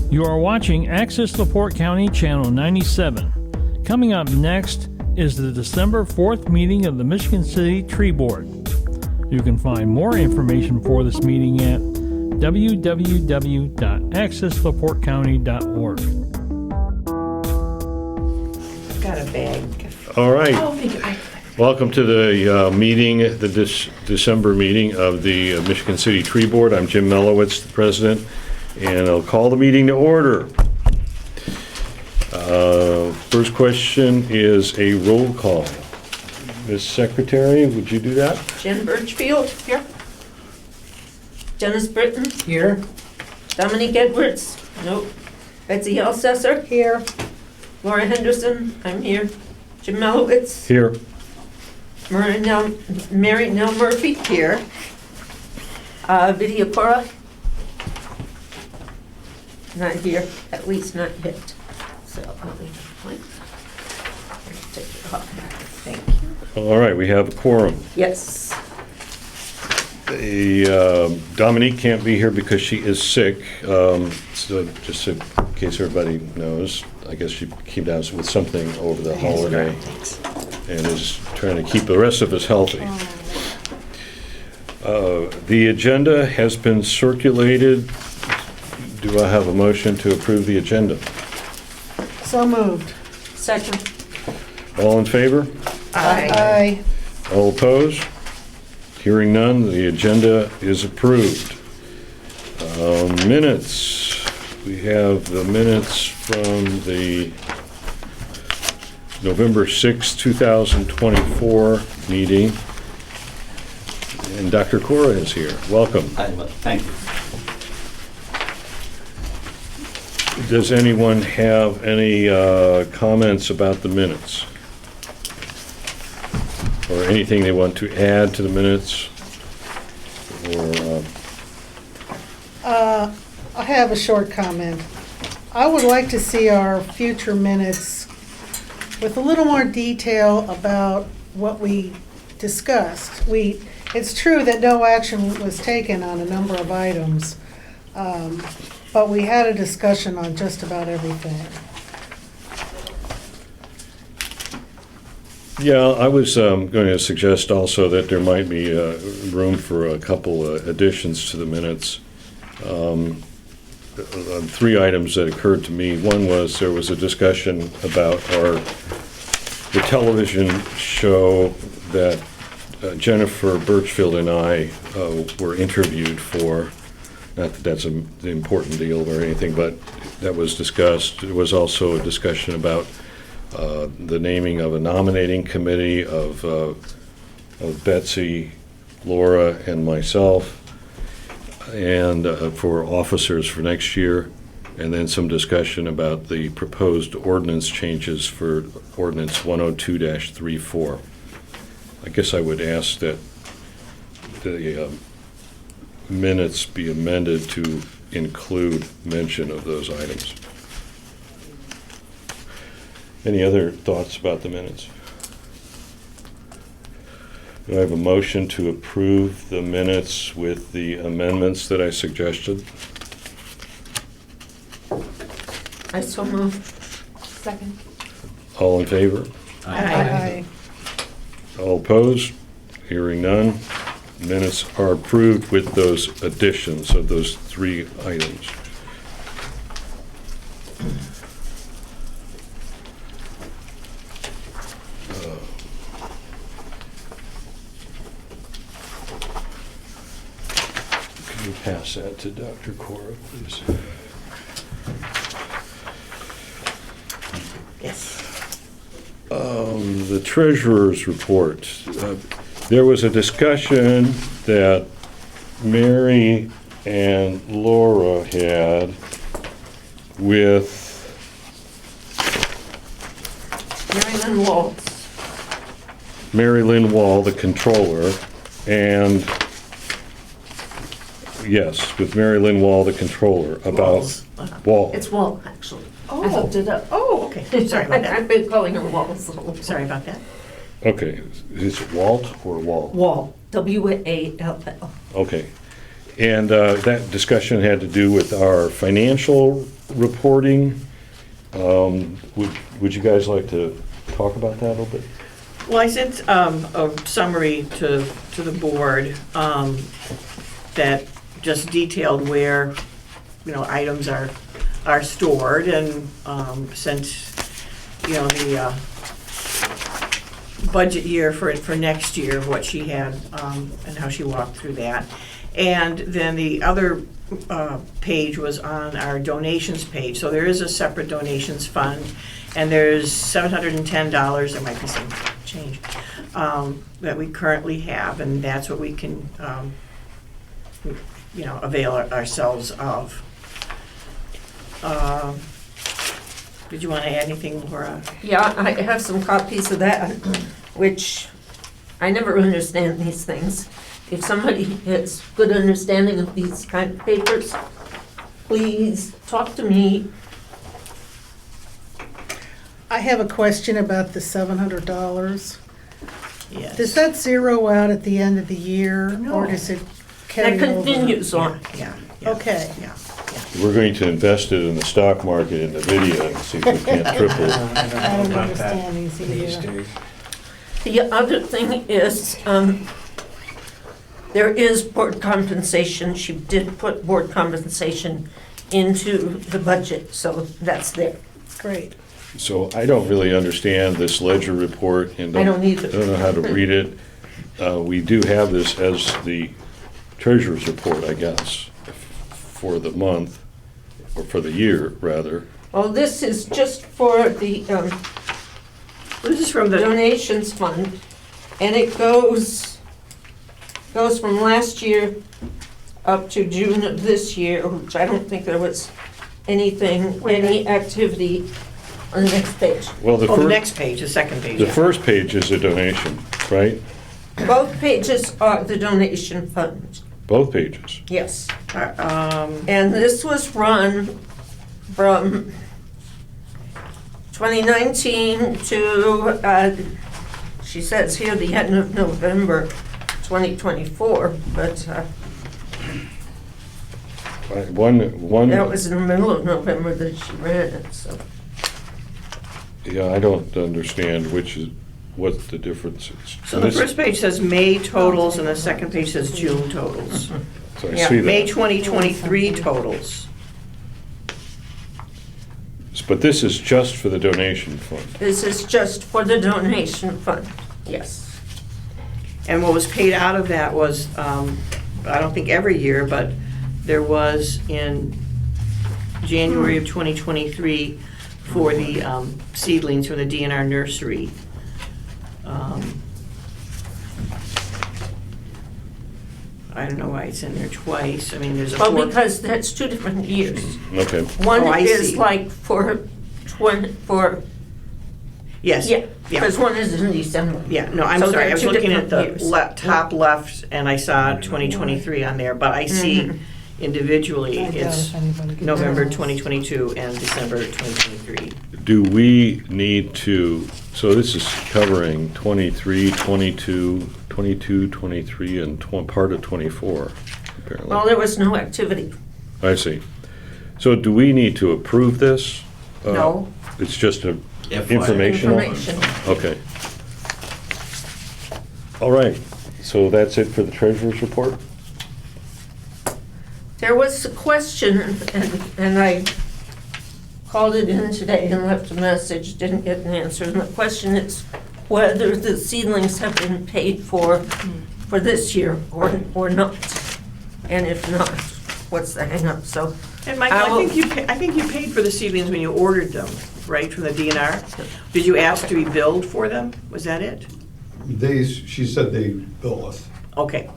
You are watching Access LaPorte County Channel 97. Coming up next is the December 4th meeting of the Michigan City Tree Board. You can find more information for this meeting at www.accessLaPorteCounty.org. Got a bag. All right. Oh, thank you. Welcome to the meeting, the December meeting of the Michigan City Tree Board. I'm Jim Mellowitz, the president, and I'll call the meeting to order. First question is a roll call. Ms. Secretary, would you do that? Jen Birchfield, here. Dennis Britton, Here. Dominique Edwards, nope. Betsy Elsesser, Here. Laura Henderson, I'm here. Jim Mellowitz, Here. Mary Nell Murphy, here. Vidya Pora, not here, at least not yet. So I'll leave it blank. Take it off. Thank you. All right, we have a quorum. Yes. Dominique can't be here because she is sick. So just in case everybody knows, I guess she came down with something over the holiday and is trying to keep the rest of us healthy. The agenda has been circulated. Do I have a motion to approve the agenda? So moved. Second. All in favor? Aye. All opposed? Hearing none, the agenda is approved. Minutes. We have the minutes from the November 6, 2024 meeting. And Dr. Cora is here. Welcome. Thank you. Does anyone have any comments about the minutes? Or anything they want to add to the minutes? Or, I have a short comment. I would like to see our future minutes with a little more detail about what we discussed. It's true that no action was taken on a number of items, but we had a discussion on just about everything. yeah, I was going to suggest also that there might be room for a couple additions to the minutes. Three items that occurred to me. One was there was a discussion about the television show that Jennifer Birchfield and I were interviewed for. Not that that's an important deal or anything, but that was discussed. There was also a discussion about the naming of a nominating committee of Betsy, Laura, and myself, and for officers for next year, and then some discussion about the proposed ordinance changes for Ordinance 102-34. I guess I would ask that the minutes be amended to include mention of those items. Any other thoughts about the minutes? Do I have a motion to approve the minutes with the amendments that I suggested? I so move. Second. All in favor? Aye. All opposed? Hearing none. Minutes are approved with those additions of those three items. Can you pass that to Dr. Cora, please? Yes. The treasurer's report. There was a discussion that Mary and Laura had with Mary Lynn Waltz. Mary Lynn Wall, the controller, and yes, with Mary Lynn Wall, the controller, about Wall. It's Wall, actually. I Oh. looked it up. Oh, okay. Sorry about that. I've been calling her Wall. Sorry about that. Okay, is it Walt or Wall? Wall. W-A-L-L. Okay. And that discussion had to do with our financial reporting. Would you guys like to talk about that a little bit? Well, I sent a summary to the board that just detailed where, items are stored, and sent, the budget year for next year, what she had, and how she walked through that. And then the other page was on our donations page. So there is a separate donations fund, and there's $710, there might be some change, that we currently have, and that's what we can, avail ourselves of. Did you want to add anything, Laura? Yeah, I have some copies of that, which I never understand these things. If somebody has good understanding of these kind of papers, please talk to me. I have a question about the $700. Yes. Does that zero out at the end of the year, or No. does it carry That over? continues on. Yeah. Okay. Yeah. We're going to invest it in the stock market in NVIDIA and see if we can't triple it. I don't understand these These either. days. The other thing is, there is board compensation. She did put board compensation into the budget, so that's there. Great. So I don't really understand this ledger report and I don't either. don't know how to read it. We do have this as the treasurer's report, I guess, for the month, or for the year, rather. Well, this is just for the This is from the, donations fund, and it goes from last year up to June of this year, which I don't think there was any activity on the next page. Well, the next page, the second page. the yeah. first page is a donation, right? Both pages are the donation fund, Both pages. yes. Um, And this was run from 2019 to, she says here, the end of November 2024, but One, that was in the middle of November that she ran it, so. yeah, I don't understand what the difference is. So the This- first page says May totals, and the second page says June totals. So I yeah, see May that. 2023 totals. But this is just for the donation fund. This is just for the donation fund, yes. And what was paid out of that was, I don't think every year, but there was in January of 2023 for the seedlings from the DNR nursery. I don't know why it's in there twice. I mean, there's a Well, four. because that's two different years. Okay, One Oh, I is see. like for Yes. yeah, because one is in December. Yeah, no, I'm So sorry, they're I was two looking at different the years. top left, and I saw 2023 on there, but I see Mhm. individually, I doubt it's if anybody could November tell us. 2022 and December 2023. do we need to, so this is covering 23, 22, 22, 23, and part of 24, apparently. Well, there was no activity. I see. So do we need to approve this? No. It's just a FYI. informational? Information. Okay. All right, so that's it for the treasurer's report? There was a question, and I called it in today and left a message, didn't get an answer. And the question is whether the seedlings have been paid for this year or not. And if not, what's the hang-up? So, And Michael, I think you paid for the seedlings when you ordered them, right, from the DNR? Did you ask to be billed for them? Was that it? She said they bill us. Okay.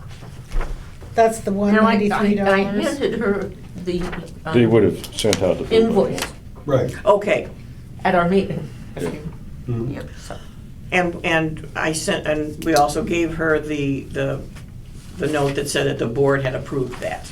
That's the now I $193? handed her the They would have sent out the bill. invoice Right. Okay, at our meeting. Yeah. Mhm. Yeah, so. and I sent, and we also gave her the note that said that the board had approved that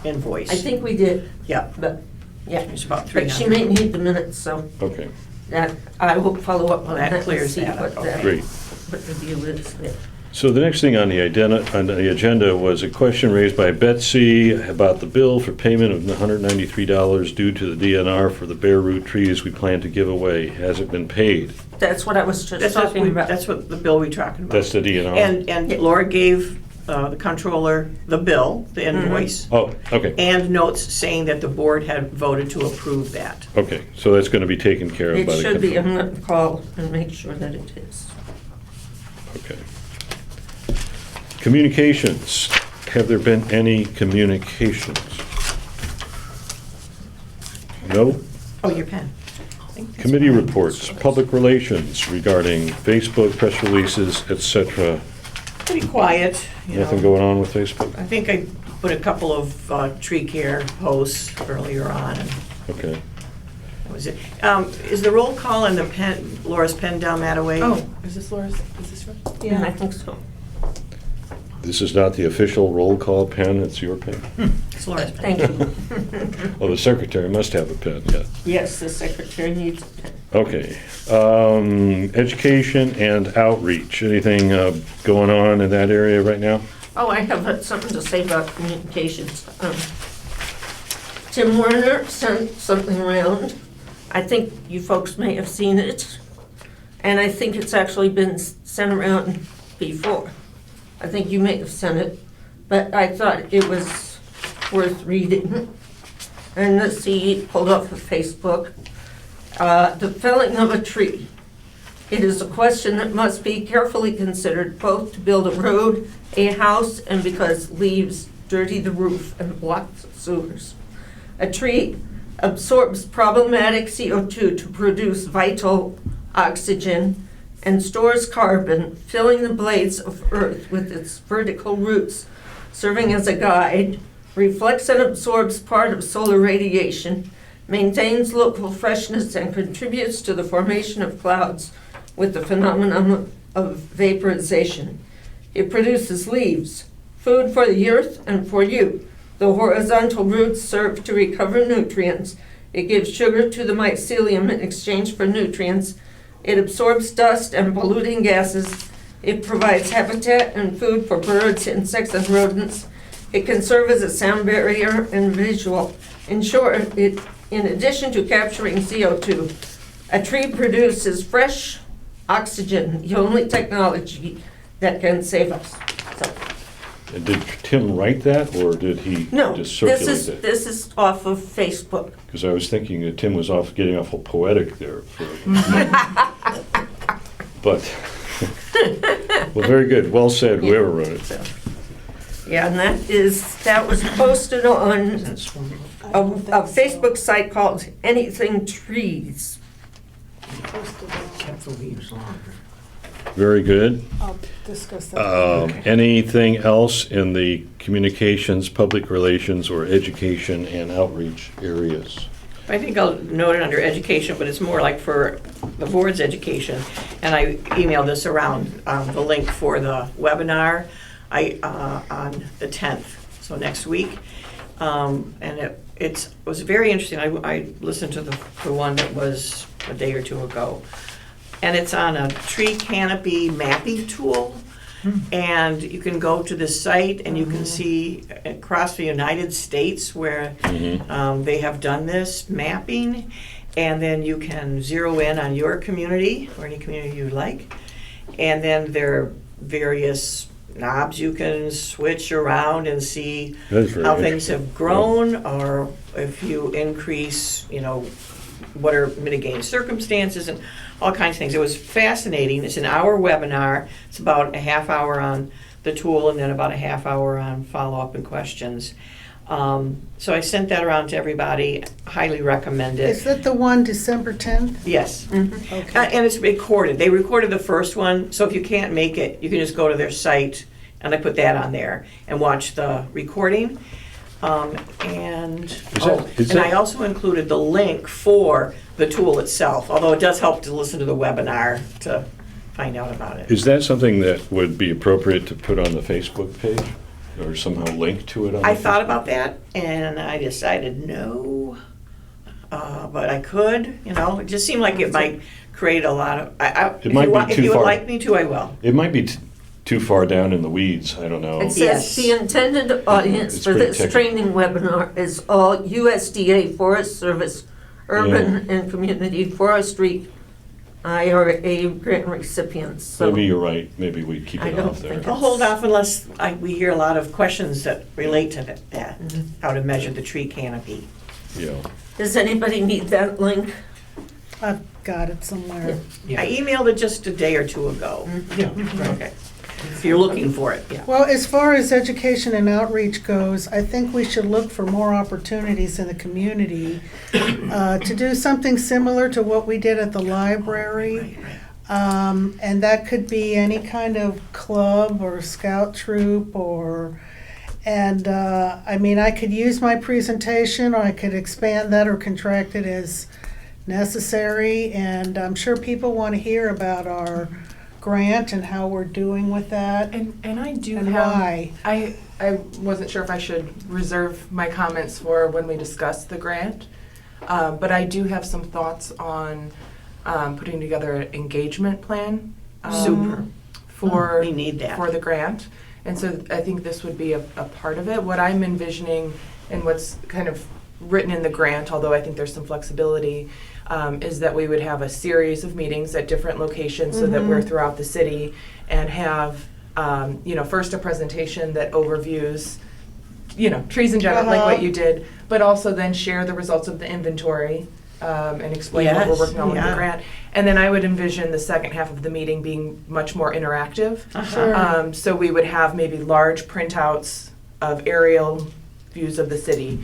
invoice. I think we did, Yeah, but, yeah. it's about But she may need the minutes, so Okay, that, I will follow up on Well, that that and clears see that up, what okay. great. what the deal is there. So the next thing on the agenda was a question raised by Betsy about the bill for payment of $193 due to the DNR for the bare root trees we plan to give away. Has it been paid? That's what I was just That's what talking about. that's what the bill we're talking about. That's the DNR? And Laura gave the controller the bill, the invoice, Oh, okay, and notes saying that the board had voted to approve that. okay. So that's going to be taken care of It by the... should be, control- I'm going to call and make sure that it is. Okay. Communications. Have there been any communications? No? Oh, your pen. I think that's Committee fine. reports, public relations regarding Facebook, press releases, etc. Pretty quiet, you Nothing know. going on with Facebook? I think I put a couple of tree care posts earlier on, and Okay. that was it. Is the roll call and the pen, Laura's pen down that away? Oh. Is this Laura's, is this right? Yeah, I think so. This is not the official roll call pen, it's your pen? It's Laura's pen. Thank you. Oh, the secretary must have a pen, yeah. Yes, the secretary needs a pen. Okay. Education and outreach, anything going on in that area right now? Oh, I have something to say about communications. Tim Werner sent something around. I think you folks may have seen it. And I think it's actually been sent around before. I think you may have sent it, but I thought it was worth reading. And let's see, he pulled off of Facebook. The felling of a tree. It is a question that must be carefully considered both to build a road, a house, and because leaves dirty the roof and block the sewers. A tree absorbs problematic CO2 to produce vital oxygen and stores carbon, filling the blades of earth with its vertical roots, serving as a guide, reflects and absorbs part of solar radiation, maintains local freshness, and contributes to the formation of clouds with the phenomenon of vaporization. It produces leaves, food for the earth and for you. The horizontal roots serve to recover nutrients. It gives sugar to the mycelium in exchange for nutrients. It absorbs dust and polluting gases. It provides habitat and food for birds, insects, and rodents. It can serve as a sound barrier and visual. In short, in addition to capturing CO2, a tree produces fresh oxygen, the only technology that can save us. So, And did Tim write that, or did he no, just circulate it? this is off of Facebook. Because I was thinking that Tim was getting awful poetic there. But, well, very good, well said, whoever wrote it. So, yeah, and that was posted on a Facebook site called Anything Trees. Kept the leaves longer. Very good. I'll discuss that. Anything else in the communications, public relations, or education and outreach areas? I think I'll note it under education, but it's more like for the board's education. And I emailed this around, the link for the webinar on the 10th, so next week. And it was very interesting. I listened to the one that was a day or two ago. And it's on a tree canopy mapping tool. And you can go to this site and you can see across the United States where they have done this mapping. And then you can zero in on your community or any community you like. And then there are various knobs you can switch around and see That's very how things interesting. have grown, or if you increase, what are mitigating circumstances and all kinds of things. It was fascinating. It's an hour webinar. It's about a half hour on the tool and then about a half hour on follow-up and questions. So I sent that around to everybody. Highly recommend it. Is that the one December 10th? Yes. Okay. And it's recorded. They recorded the first one, so if you can't make it, you can just go to their site, and I put that on there, and watch the recording. And I also included the link for the tool itself, although it does help to listen to the webinar to find out about it. Is that something that would be appropriate to put on the Facebook page? Or somehow link to it on I the thought Facebook? about that, and I decided no, but I could, it just seemed like it might create a lot of, It might be if too you would far. like me to, I will. It might be too far down in the weeds, I don't know. It says Yes. the intended audience It's for pretty this technical. training webinar is all USDA Forest Service, urban and community forestry IRA grant recipients. So Maybe you're right, maybe we keep I it don't off there. think I'll hold off unless we hear a lot of questions that relate to that, how to measure the tree canopy. Yeah. Does anybody need that link? I've got it somewhere. I emailed it just a day or two ago. Yeah, Okay. If you're looking for it, yeah. Well, as far as education and outreach goes, I think we should look for more opportunities in the community to do something similar to what we did at the library. And that could be any kind of club or scout troop I mean, I could use my presentation, or I could expand that or contract it as necessary. And I'm sure people want to hear about our grant and how we're doing with that And I do and have, why. I wasn't sure if I should reserve my comments for when we discuss the grant, but I do have some thoughts on putting together an engagement plan. Super. For, We need that. for the grant. And so I think this would be a part of it. What I'm envisioning and what's kind of written in the grant, although I think there's some flexibility, is that we would have a series of meetings at different locations so that we're throughout the city and have, first a presentation that overviews, trees in general, like what you did, but also then share the results of the inventory and explain what we're Yes, working on with the yeah. grant. And then I would envision the second half of the meeting being much more interactive. Sure. So we would have maybe large printouts of aerial views of the city.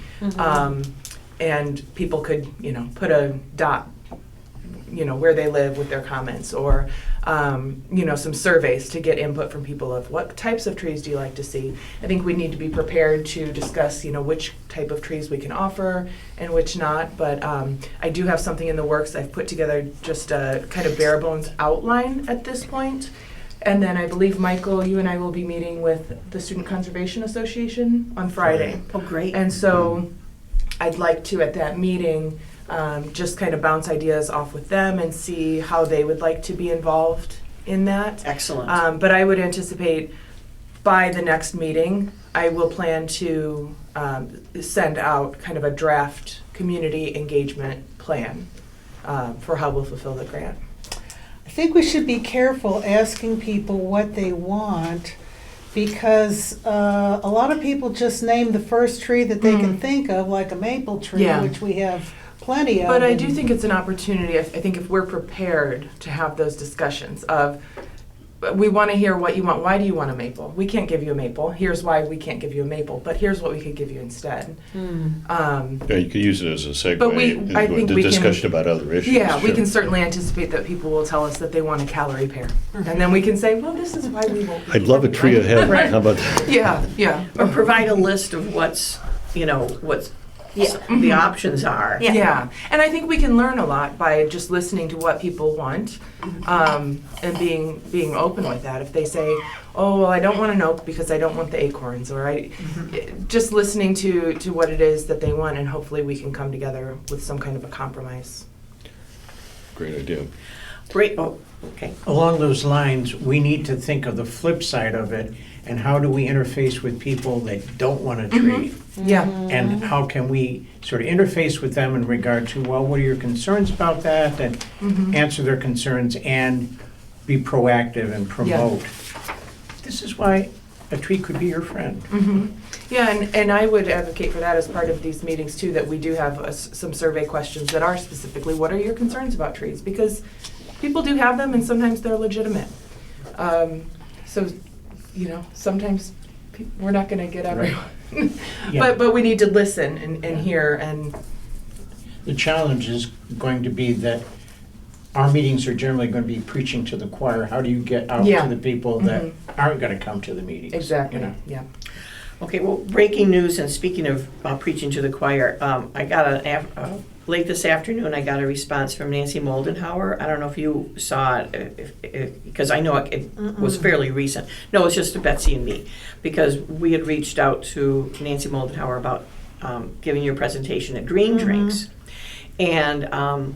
And people could, put a dot, where they live with their comments, or, some surveys to get input from people of what types of trees do you like to see. I think we need to be prepared to discuss, which type of trees we can offer and which not. But I do have something in the works. I've put together just a kind of bare bones outline at this point. And then I believe, Michael, you and I will be meeting with the Student Conservation Association on Friday. Oh, great. And so I'd like to, at that meeting, just kind of bounce ideas off with them and see how they would like to be involved in that. Excellent. But I would anticipate by the next meeting, I will plan to send out kind of a draft community engagement plan for how we'll fulfill the grant. I think we should be careful asking people what they want, because a lot of people just name the first tree that they can think of, like a maple tree, Yeah. which we have plenty of. But I and- do think it's an opportunity, I think if we're prepared to have those discussions of, we want to hear what you want. Why do you want a maple? We can't give you a maple. Here's why we can't give you a maple, but here's what we could give you instead. Yeah, you could use it as a segue But I into think the we can- discussion about other issues. Yeah, we Sure. can certainly anticipate that people will tell us that they want a calorie pair. And then we can say, well, this is why we won't. I'd love a tree of heaven. Right. How about that? Yeah, yeah. Or provide a list of what's the options are. Yeah. Yeah, and I think we can learn a lot by just listening to what people want, and being open with that. If they say, "Oh, well, I don't want an oak because I don't want the acorns," or just listening to what it is that they want, and hopefully we can come together with some kind of a compromise. Great idea. Great, oh, okay. along those lines, we need to think of the flip side of it, and how do we interface with people that don't want a tree? Yeah, And how can we sort of interface with them in regard to, well, what are your concerns about that? And answer their concerns and be proactive and promote. This is why a tree could be your friend. yeah, and I would advocate for that as part of these meetings too. That we do have some survey questions that are specifically, what are your concerns about trees? Because people do have them, and sometimes they're legitimate. So, sometimes we're not going to get everyone. Yeah. But we need to listen and hear and The challenge is going to be that our meetings are generally going to be preaching to the choir. How do you get out Yeah. to the people that aren't going to come to the meetings? exactly. you know? Yeah. Okay, well, breaking news, and speaking of preaching to the choir, I got late this afternoon, I got a response from Nancy Moldenhauer. I don't know if you saw it, because I know it was fairly recent. No, it's just to Betsy and me, because we had reached out to Nancy Moldenhauer about giving your presentation at Green Drinks. And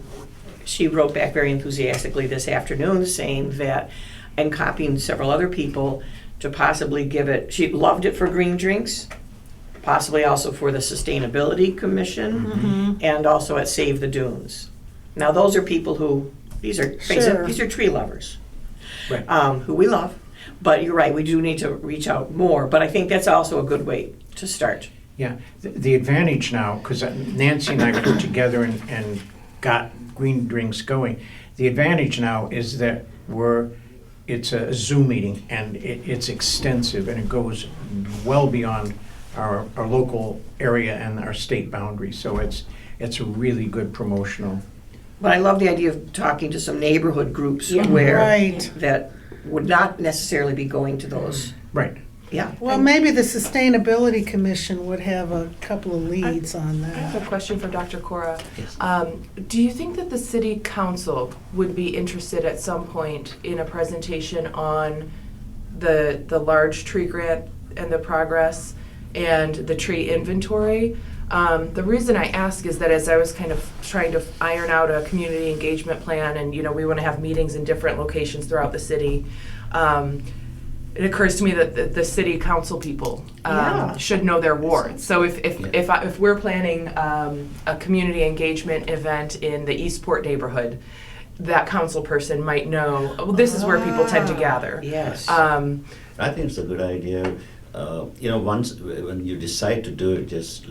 she wrote back very enthusiastically this afternoon saying that and copying several other people to possibly give it, she loved it for green drinks, possibly also for the Sustainability Commission, and also at Save the Dunes. Now, those are people who, these are Sure. these are tree lovers, Right. who we love. But you're right, we do need to reach out more. But I think that's also a good way to start. Yeah, the advantage now, because Nancy and I put together and got green drinks going, the advantage now is that it's a Zoom meeting and it's extensive and it goes well beyond our local area and our state boundaries. So it's a really good promotional. But I love the idea of talking to some neighborhood groups Yeah. where Right. that would not necessarily be going to those. Right. Yeah. Well, maybe the Sustainability Commission would have a couple of leads on I have a that. question for Dr. Cora. Yes. Do you think that the city council would be interested at some point in a presentation on the large tree grant and the progress and the tree inventory? The reason I ask is that as I was kind of trying to iron out a community engagement plan and, we want to have meetings in different locations throughout the city, it occurs to me that the city council people Yeah. should know their wards. So if we're planning a community engagement event in the Eastport neighborhood, that council person might know, well, this is where people tend to gather. Yes. I think it's a good idea. Once when you decide to do it, just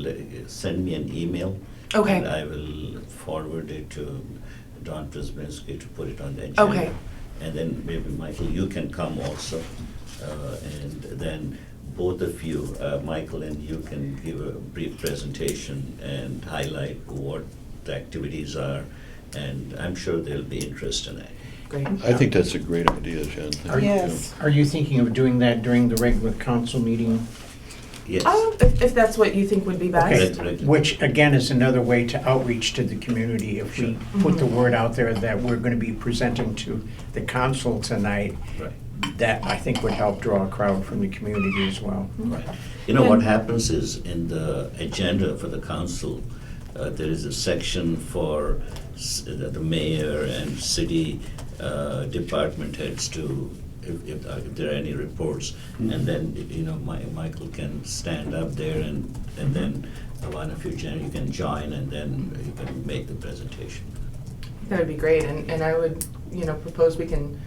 send me an email. Okay. And I will forward it to Don Prisbinsky to put it on the agenda. Okay. And then maybe Michael, you can come also, and then both of you, Michael and you, can give a brief presentation and highlight what the activities are, and I'm sure there'll be interest in it. Great. I think that's a great idea, Jen. Yes. Are you thinking of doing that during the regular council meeting? Yes. If that's what you think would be best. Okay, Right. which again is another way to outreach to the community. If we put the word out there that we're going to be presenting to the council tonight, Right. that I think would help draw a crowd from the community as well. Right. What happens is in the agenda for the council, there is a section for the mayor and city department heads to, if there are any reports. And then, Michael can stand up there and then one of you, Jen, you can join and then you can make the presentation. That would be great, and I would, propose we can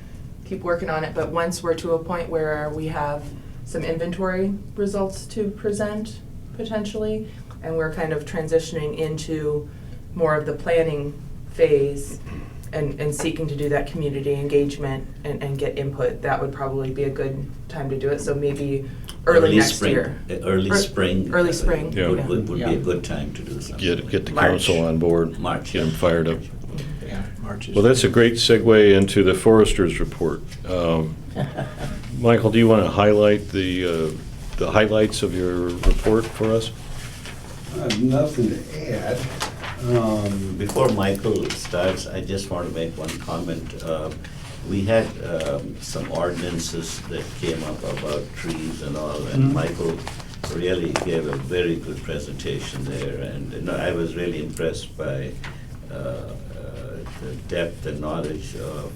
keep working on it, but once we're to a point where we have some inventory results to present, potentially, and we're kind of transitioning into more of the planning phase and seeking to do that community engagement and get input, that would probably be a good time to do it, so maybe early next spring, year. Early Ear- spring. early spring, Yeah. Would be Yeah. a good time to do something. Get the March. council on board. March. Get them fired up. Yeah, March is. Well, that's a great segue into the forester's report. Michael, do you want to highlight the highlights of your report for us? I have nothing to add. Before Michael starts, I just want to make one comment. We had some ordinances that came up about trees and all, and Michael really gave a very good presentation there, and I was really impressed by the depth and knowledge of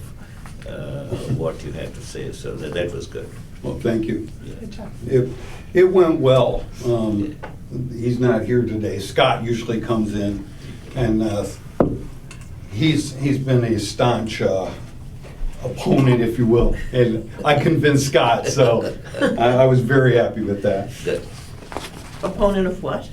what you had to say, so that was good. Well, thank you. Good job. It went well. He's not here today. Scott usually comes in, and he's been a staunch opponent, if you will. And I convinced Scott, so I was very happy with that. Good. Opponent of what?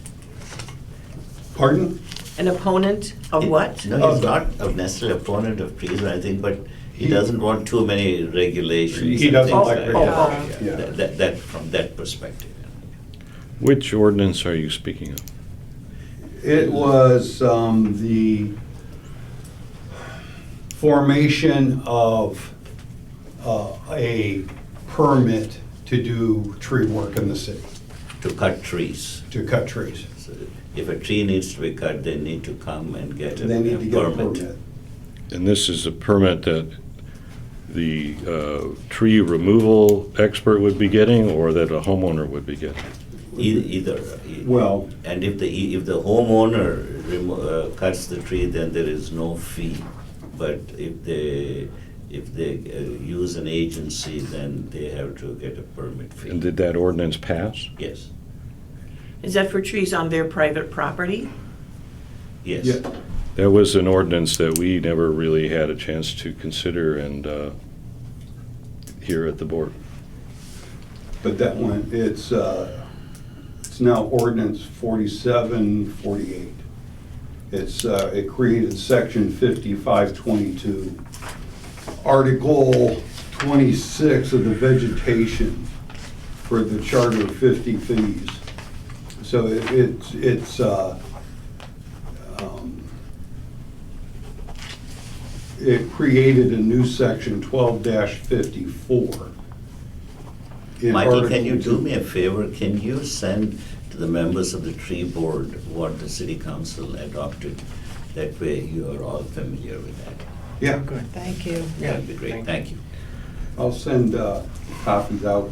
Pardon? An opponent of what? No, he's not necessarily opponent of trees or anything, but he doesn't want too many regulations. He and doesn't things like that. regulations, yeah. That from that perspective. Which ordinance are you speaking of? It was the formation of a permit to do tree work in the city, To cut trees. to cut trees. So if a tree needs to be cut, they need to come and get They need to get a permit. And this is a permit that the tree removal expert would be getting, or that a homeowner would be getting? Either. Well, And if the homeowner cuts the tree, then there is no fee. But if if they use an agency, then they have to get a permit fee. And did that ordinance pass? Yes, Is that for trees on their private property? yes. Yeah. That was an ordinance that we never really had a chance to consider and here at the board. But that one, it's now ordinance 4748. It created section 5522, article 26 of the vegetation for the charter 50 fees. So it created a new section 12-54. in Michael, can you Article do 2. me a favor? Can you send to the members of the tree board what the city council adopted? That way you are all familiar with that. Yeah, Good. Thank you. That'd be great, thank you. I'll send copies out.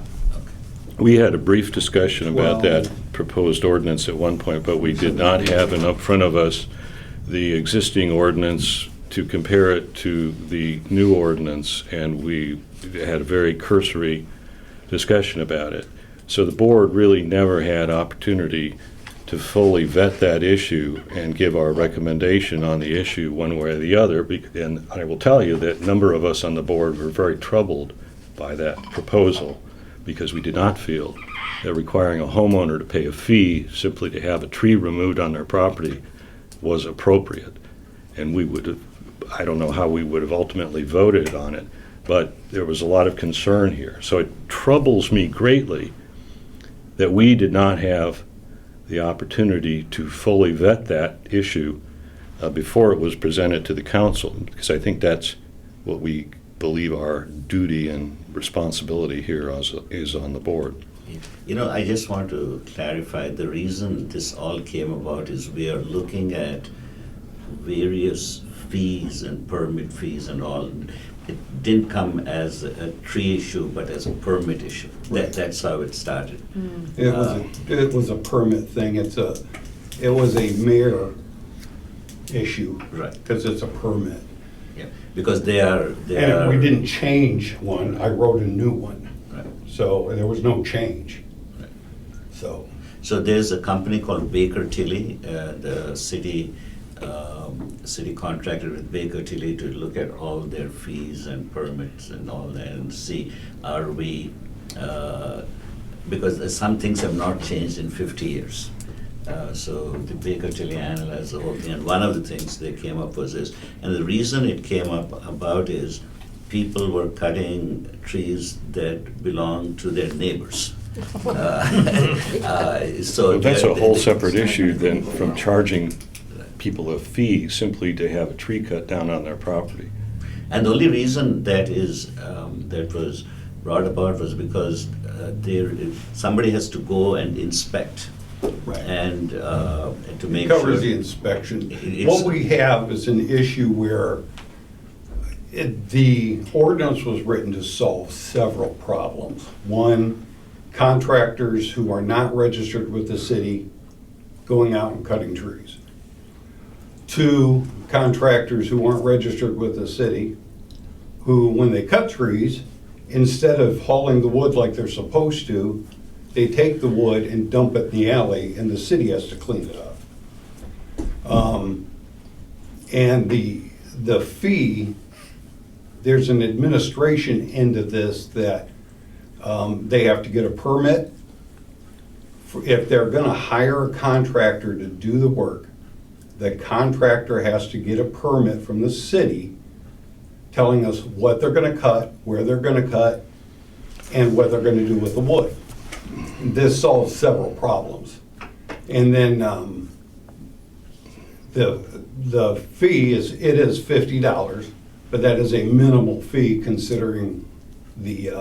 We had a brief discussion about Well- that proposed ordinance at one point, but we did not have in front of us the existing ordinance to compare it to the new ordinance, and we had a very cursory discussion about it. So the board really never had opportunity to fully vet that issue and give our recommendation on the issue one way or the other. And I will tell you that a number of us on the board were very troubled by that proposal because we did not feel that requiring a homeowner to pay a fee simply to have a tree removed on their property was appropriate. And we would have, I don't know how we would have ultimately voted on it, but there was a lot of concern here. So it troubles me greatly that we did not have the opportunity to fully vet that issue before it was presented to the council, because I think that's what we believe our duty and responsibility here is on the board. You know, I just want to clarify, the reason this all came about is we are looking at various fees and permit fees and all. It didn't come as a tree issue, but as a permit issue. That's how it started. It was a permit thing. It was a mayor issue. Right. Because it's a permit. Yeah, because they are. And we didn't change one, I wrote a new one. Right. So there was no change. So, So there's a company called Baker Tilly, the city contracted with Baker Tilly to look at all their fees and permits and all that and see, are we, because some things have not changed in 50 years. So the Baker Tilly analyzed the whole thing, and one of the things they came up was this, and the reason it came up about is people were cutting trees that belong to their neighbors. So That's a they- whole separate issue than from charging people a fee simply to have a tree cut down on their property. And the only reason that is, that was brought about was because somebody has to go and inspect. right. And to It make sure. covers the inspection. It's- What we have is an issue where the ordinance was written to solve several problems. One, contractors who are not registered with the city going out and cutting trees. Two, contractors who aren't registered with the city, who, when they cut trees, instead of hauling the wood like they're supposed to, they take the wood and dump it in the alley, and the city has to clean it up. And the fee, there's an administration end of this that they have to get a permit. If they're gonna hire a contractor to do the work, the contractor has to get a permit from the city telling us what they're gonna cut, where they're gonna cut, and what they're gonna do with the wood. This solves several problems. And then the fee is $50, but that is a minimal fee considering the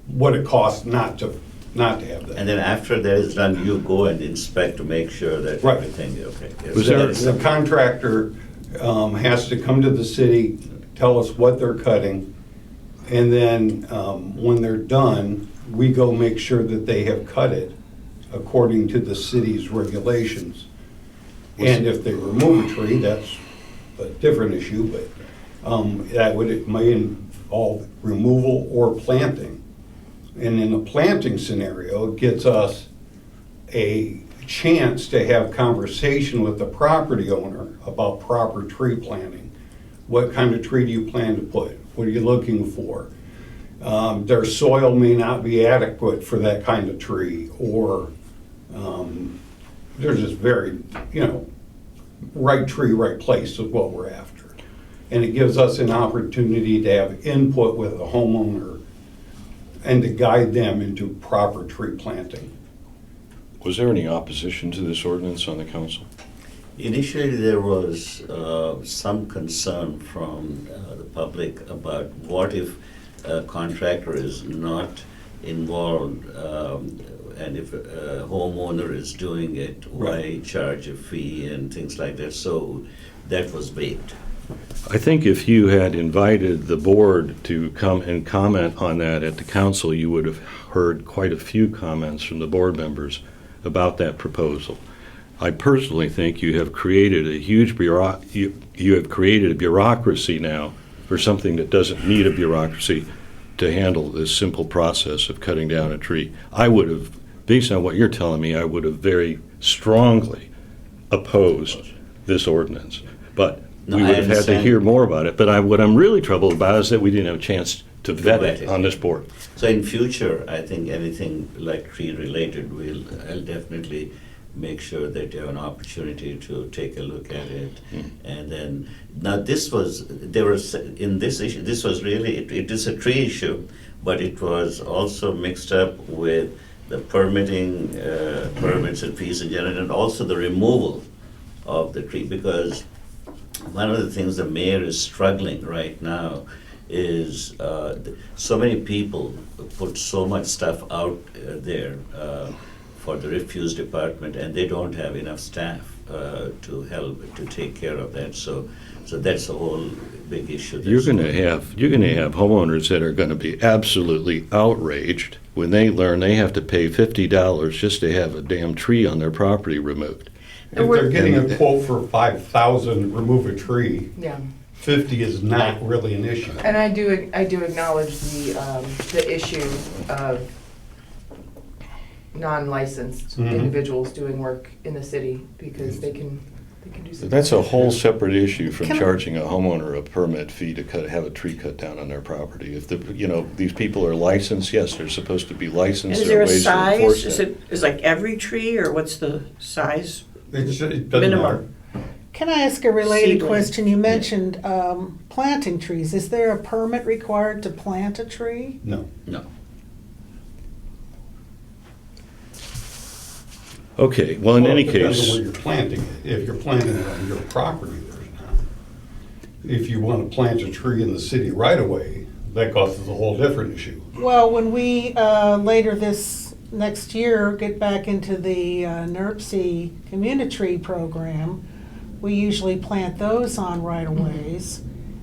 what it costs not to have that. And then after that is done, you go and inspect to make sure that Right. everything is okay. Yes. Was there- The contractor has to come to the city, tell us what they're cutting, and then when they're done, we go make sure that they have cut it according to the city's regulations. And if they remove a tree, that's a different issue, but That may involve removal or planting. And in a planting scenario, it gets us a chance to have conversation with the property owner about proper tree planting. What kind of tree do you plan to put? What are you looking for? Their soil may not be adequate for that kind of tree, or they're just very, right tree, right place is what we're after. And it gives us an opportunity to have input with the homeowner and to guide them into proper tree planting. Was there any opposition to this ordinance on the council? Initially, there was some concern from the public about what if a contractor is not involved, and if a homeowner is doing it, why charge a fee and things like that. So that was waived. I think if you had invited the board to come and comment on that at the council, you would have heard quite a few comments from the board members about that proposal. I personally think you have created a huge you have created a bureaucracy now for something that doesn't need a bureaucracy to handle this simple process of cutting down a tree. I would have, based on what you're telling me, I would have very strongly opposed this ordinance. But No, we I would have had to understand. hear more about it. But what I'm really troubled about is that we didn't have a chance to vet it on this board. So in future, I think anything like tree related, I'll definitely make sure that you have an opportunity to take a look at it. And then, now there was, in this issue, this was really, it is a tree issue, but it was also mixed up with the permitting, permits and fees in general, and also the removal of the tree, because one of the things the mayor is struggling right now is so many people put so much stuff out there for the refuse department, and they don't have enough staff to help to take care of that. So that's a whole big issue. You're going to have homeowners that are going to be absolutely outraged when they learn they have to pay $50 just to have a damn tree on their property removed. If they're getting a quote for 5,000 to remove a tree, Yeah. 50 is not really an issue. And I do acknowledge the issue of non-licensed individuals doing work in the city, because they can do something. That's a whole separate issue from Can I- charging a homeowner a permit fee to have a tree cut down on their property. If these people are licensed, yes, they're supposed to be And licensed. is There there are a ways to enforce size? that. Is like every tree, or what's the size? It doesn't matter. Minimum. Can I ask a related Seedling. question? You mentioned planting trees. Is there a permit required to plant a tree? No. No. Okay, well, in any It depends on case, where you're planting it. If you're planting it on your property, there's not. If you want to plant a tree in the city right away, that causes a whole different issue. Well, when we later this next year get back into the NERC community program, we usually plant those on right-of-ways.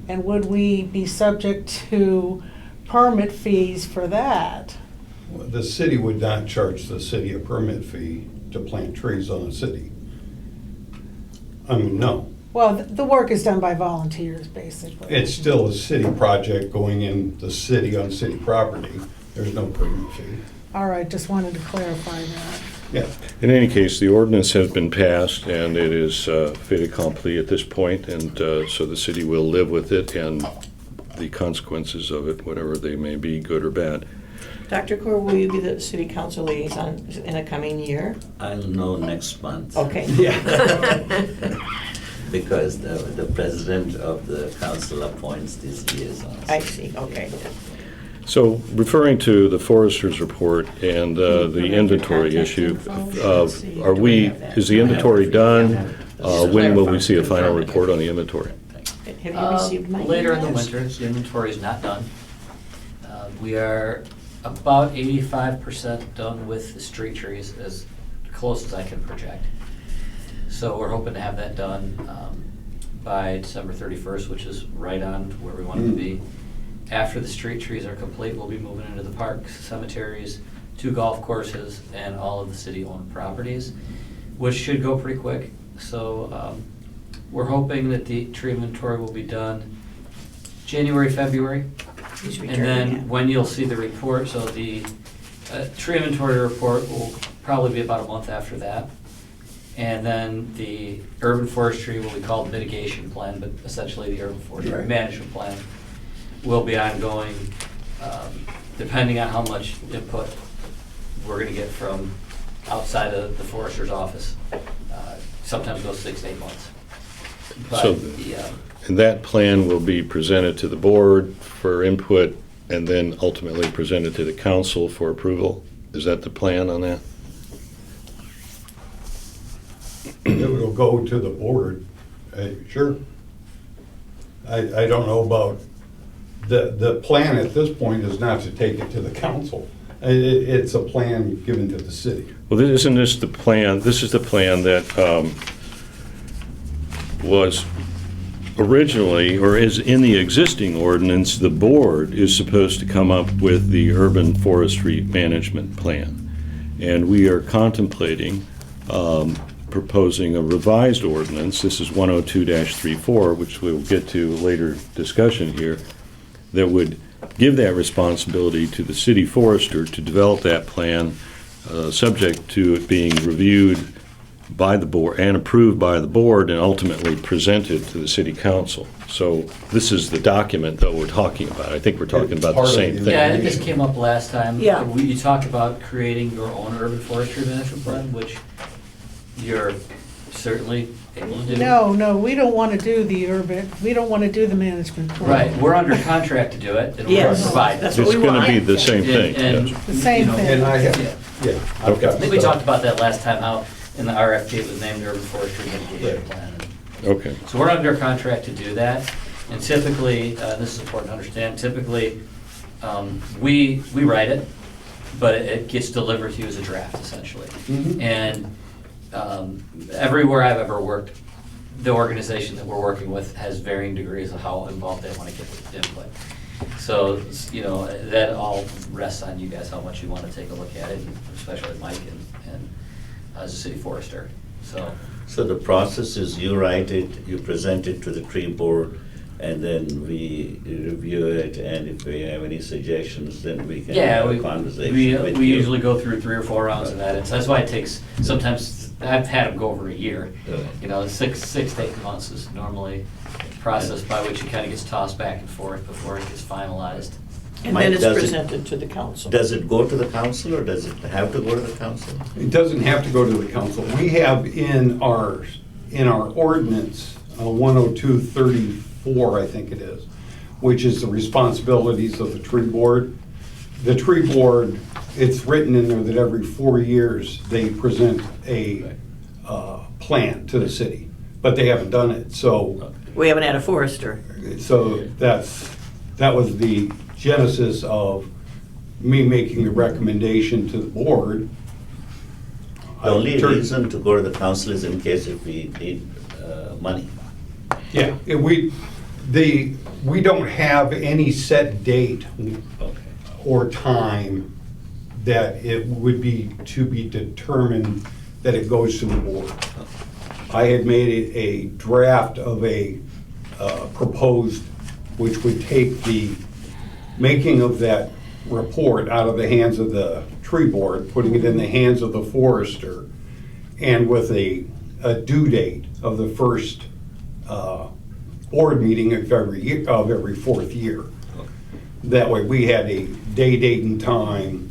And would we be subject to permit fees for that? The city would not charge the city a permit fee to plant trees on the city. I mean, no. Well, the work is done by volunteers, basically. It's still a city project going in the city on city property. There's no permit fee. All right, just wanted to clarify that. Yeah. in any case, the ordinance has been passed, and it is fait accompli at this point, and so the city will live with it and the consequences of it, whatever they may be, good or bad. Dr. Core, will you be the city council liaison in a coming year? I'll know next month. Okay. Because the president of the council appoints these liaisons. I see, okay. So, referring to the forester's report and the inventory issue, is the inventory done? When will we see a final report on the inventory? Have you received my Later in the emails? winter, the inventory is not done. We are about 85% done with the street trees, as close as I can project. So we're hoping to have that done by December 31st, which is right on where we want it to be. After the street trees are complete, we'll be moving into the parks, cemeteries, 2 golf courses, and all of the city-owned properties, which should go pretty quick. So we're hoping that the tree inventory will be done January, February. He's And returning then it. when you'll see the report, so the tree inventory report will probably be about a month after that. And then the urban forestry will be called mitigation plan, but essentially the urban forestry Right. management plan will be ongoing, depending on how much input we're gonna get from outside of the forester's office. Sometimes goes 6 to 8 months. So- But, yeah, And that plan will be presented to the board for input and then ultimately presented to the council for approval? Is that the plan on that? It will go to the board, sure. I don't know about, the plan at this point is not to take it to the council. It's a plan given to the city. Well, isn't this the plan, this is the plan that was originally, or is in the existing ordinance, the board is supposed to come up with the urban forestry management plan. And we are contemplating proposing a revised ordinance, this is 102-34, which we'll get to later discussion here, that would give that responsibility to the city forester to develop that plan, subject to it being reviewed by the board and approved by the board and ultimately presented to the city council. So this is the document that we're talking about. I think we're talking about the Part of same the- thing. yeah, I think this came up last time. Yeah. You talked about creating your own urban forestry management plan, which you're certainly able to do. No, we don't want to do we don't want to do the management plan. Right, we're under contract to do it, and we're Yes. gonna provide That's it. what It's we gonna want. be the same thing, And, yes. The same you know, thing. And I have, yeah. yeah. I've got I think we stuff. talked about that last time, how in the RFP it was named the Urban Forestry Mitigation Right. Plan. Okay. So we're under contract to do that, and typically, this is important to understand, typically, we write it, but it gets delivered to you as a draft, essentially. Mhm. And everywhere I've ever worked, the organization that we're working with has varying degrees of how involved they want to get with input. So, you know, that all rests on you guys, how much you want to take a look at it, especially Mike and as a city forester, so. So the process is you write it, you present it to the tree board, and then we review it, and if we have any suggestions, then we can Yeah, have we, a conversation we, with we you. usually go through 3 or 4 rounds of that, and so that's why it takes, sometimes, I've had them go over a year. You know, 6 to 8 months is normally the process by which it kind of gets tossed back and forth before it gets finalized. And Mike, then it's does it- presented to the council. Does it go to the council, or does it have to go to the council? It doesn't have to go to the council. We have in our ordinance, 102-34, I think it is, which is the responsibilities of the tree board. The tree board, it's written in there that every 4 years, they present a plan to the city, but they haven't done it, so We haven't had a forester. that was the genesis of me making the recommendation to the board. The only I turned- reason to go to the council is in case if we need money. Yeah, we don't have any set date or time that it would be to be determined that it goes to the board. I had made a draft of a proposed, which would take the making of that report out of the hands of the tree board, putting it in the hands of the forester, and with a due date of the first board meeting of every 4th year. That way, we had a day, date, and time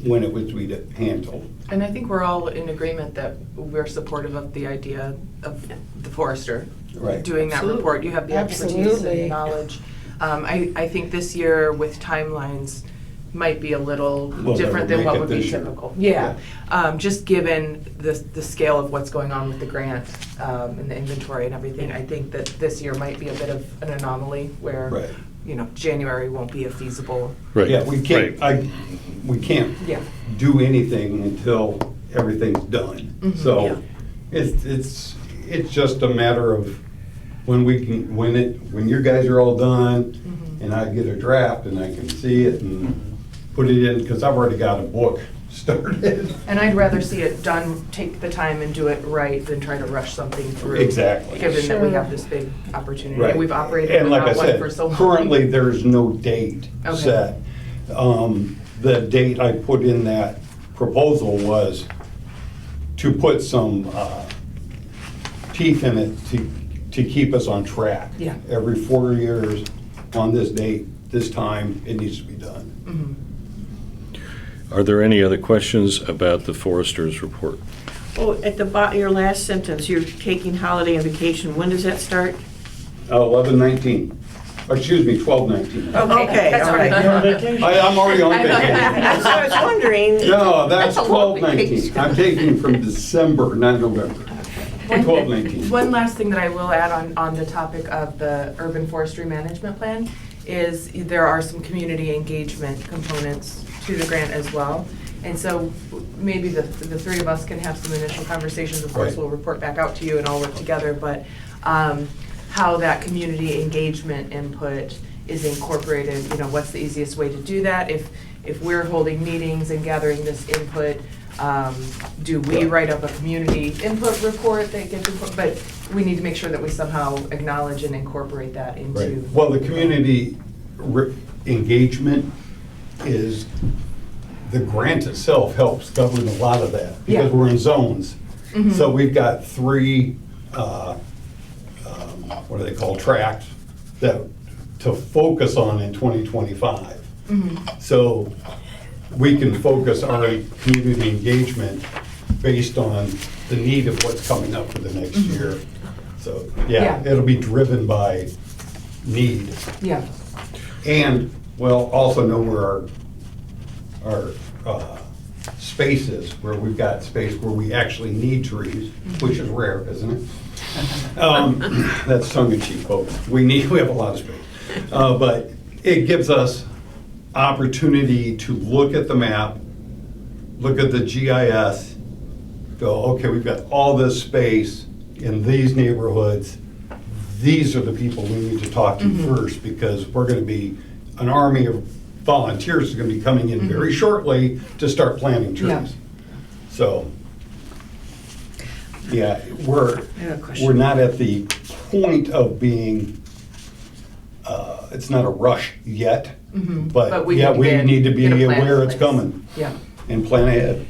when it was to be handled. And I think we're all in agreement that we're supportive of the idea of the forester Right. doing that Absolutely. report. You have the expertise and Absolutely. the knowledge. I think this year with timelines might be a little We'll different never than what make it would be this year. typical. Yeah, just given the scale of what's going on with the grant and the inventory and everything, I think that this year might be a bit of an anomaly where, Right. you know, January won't be a feasible. Right. Yeah, we can't, Right. we can't Yeah. do anything until everything's done. Mhm. So it's just a matter of when we can, when you guys are all done and I get a draft and I can see it and put it in, because I've already got a book started. And I'd rather see it done, take the time and do it right than try to rush something through. Exactly. Given that we Sure. have this big opportunity. Right. And we've operated And like I without one said, for so long. currently, there's no date Okay. set. The date I put in that proposal was to put some teeth in it to keep us on track. Yeah. Every 4 years, on this date, this time, it needs to be done. Are there any other questions about the forester's report? Oh, at the your last sentence, you're taking holiday and vacation. When does that start? 11/19, excuse me, 12/19. Okay, that's all right. right. I'm already on vacation. That's what I was wondering. No, that's That's a long 12/19. vacation. I'm taking from December, not November. 12/19. One last thing that I will add on the topic of the urban forestry management plan is there are some community engagement components to the grant as well. And so maybe the three of us can have some initial conversations. Of course, Right. we'll report back out to you and all work together, but how that community engagement input is incorporated, what's the easiest way to do that? If we're holding meetings and gathering this input, do we write up a community input report that gets input? But we need to make sure that we somehow acknowledge and incorporate that Right. into. Well, the community engagement is, the grant itself helps govern a lot of that, Yeah. because we're in zones. So we've got 3, what are they called, tracks, that, to focus on in 2025. So we can focus our community engagement based on the need of what's coming up for the next year. So, yeah, Yeah. it'll be driven by need. Yeah. And, well, also know where our space is, where we've got space where we actually need trees, which is rare, isn't it? That's tongue in cheek, folks. We have a lot of space. But it gives us opportunity to look at the map, look at the GIS, go, okay, we've got all this space in these neighborhoods. These are the people we need to talk to first, because we're gonna be, an army of volunteers is gonna be coming in very shortly to start planting Yeah. trees. So, yeah, we're have a question. we're not at the point of being, it's not a rush yet, but we yeah, need to we get- need to be get a plan in aware it's place. coming Yeah. and plan ahead.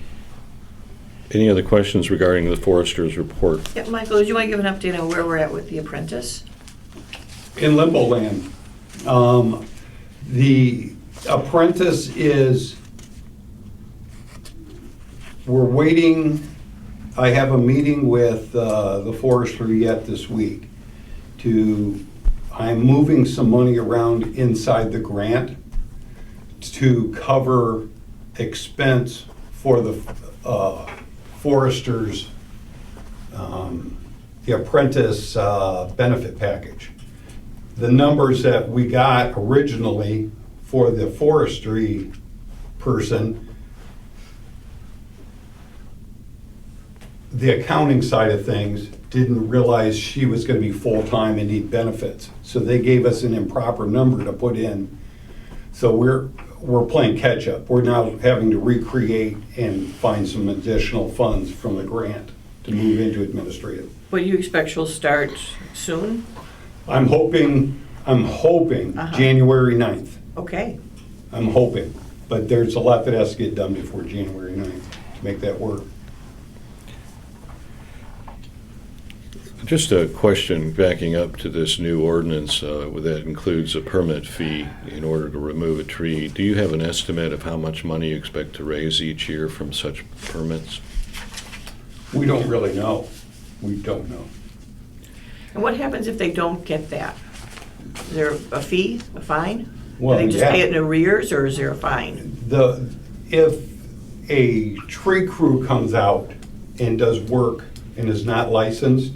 Any other questions regarding the forester's report? Yeah, Michael, did you want to give an update on where we're at with The Apprentice? In limbo land. The apprentice is, we're waiting, I have a meeting with the forester yet this week I'm moving some money around inside the grant to cover expense for the foresters, the apprentice benefit package. The numbers that we got originally for the forestry person, the accounting side of things didn't realize she was gonna be full-time and need benefits. So they gave us an improper number to put in. So we're playing catch-up. We're now having to recreate and find some additional funds from the grant to move into administrative. But you expect she'll start soon? I'm hoping Uh-huh. January 9th. Okay. I'm hoping, but there's a lot that has to get done before January 9th to make that work. Just a question, backing up to this new ordinance that includes a permit fee in order to remove a tree. Do you have an estimate of how much money you expect to raise each year from such permits? We don't really know. We don't know. And what happens if they don't get that? Is there a fee, a fine? Do Well, they just yeah. pay it in arrears, or is there a fine? If a tree crew comes out and does work and is not licensed,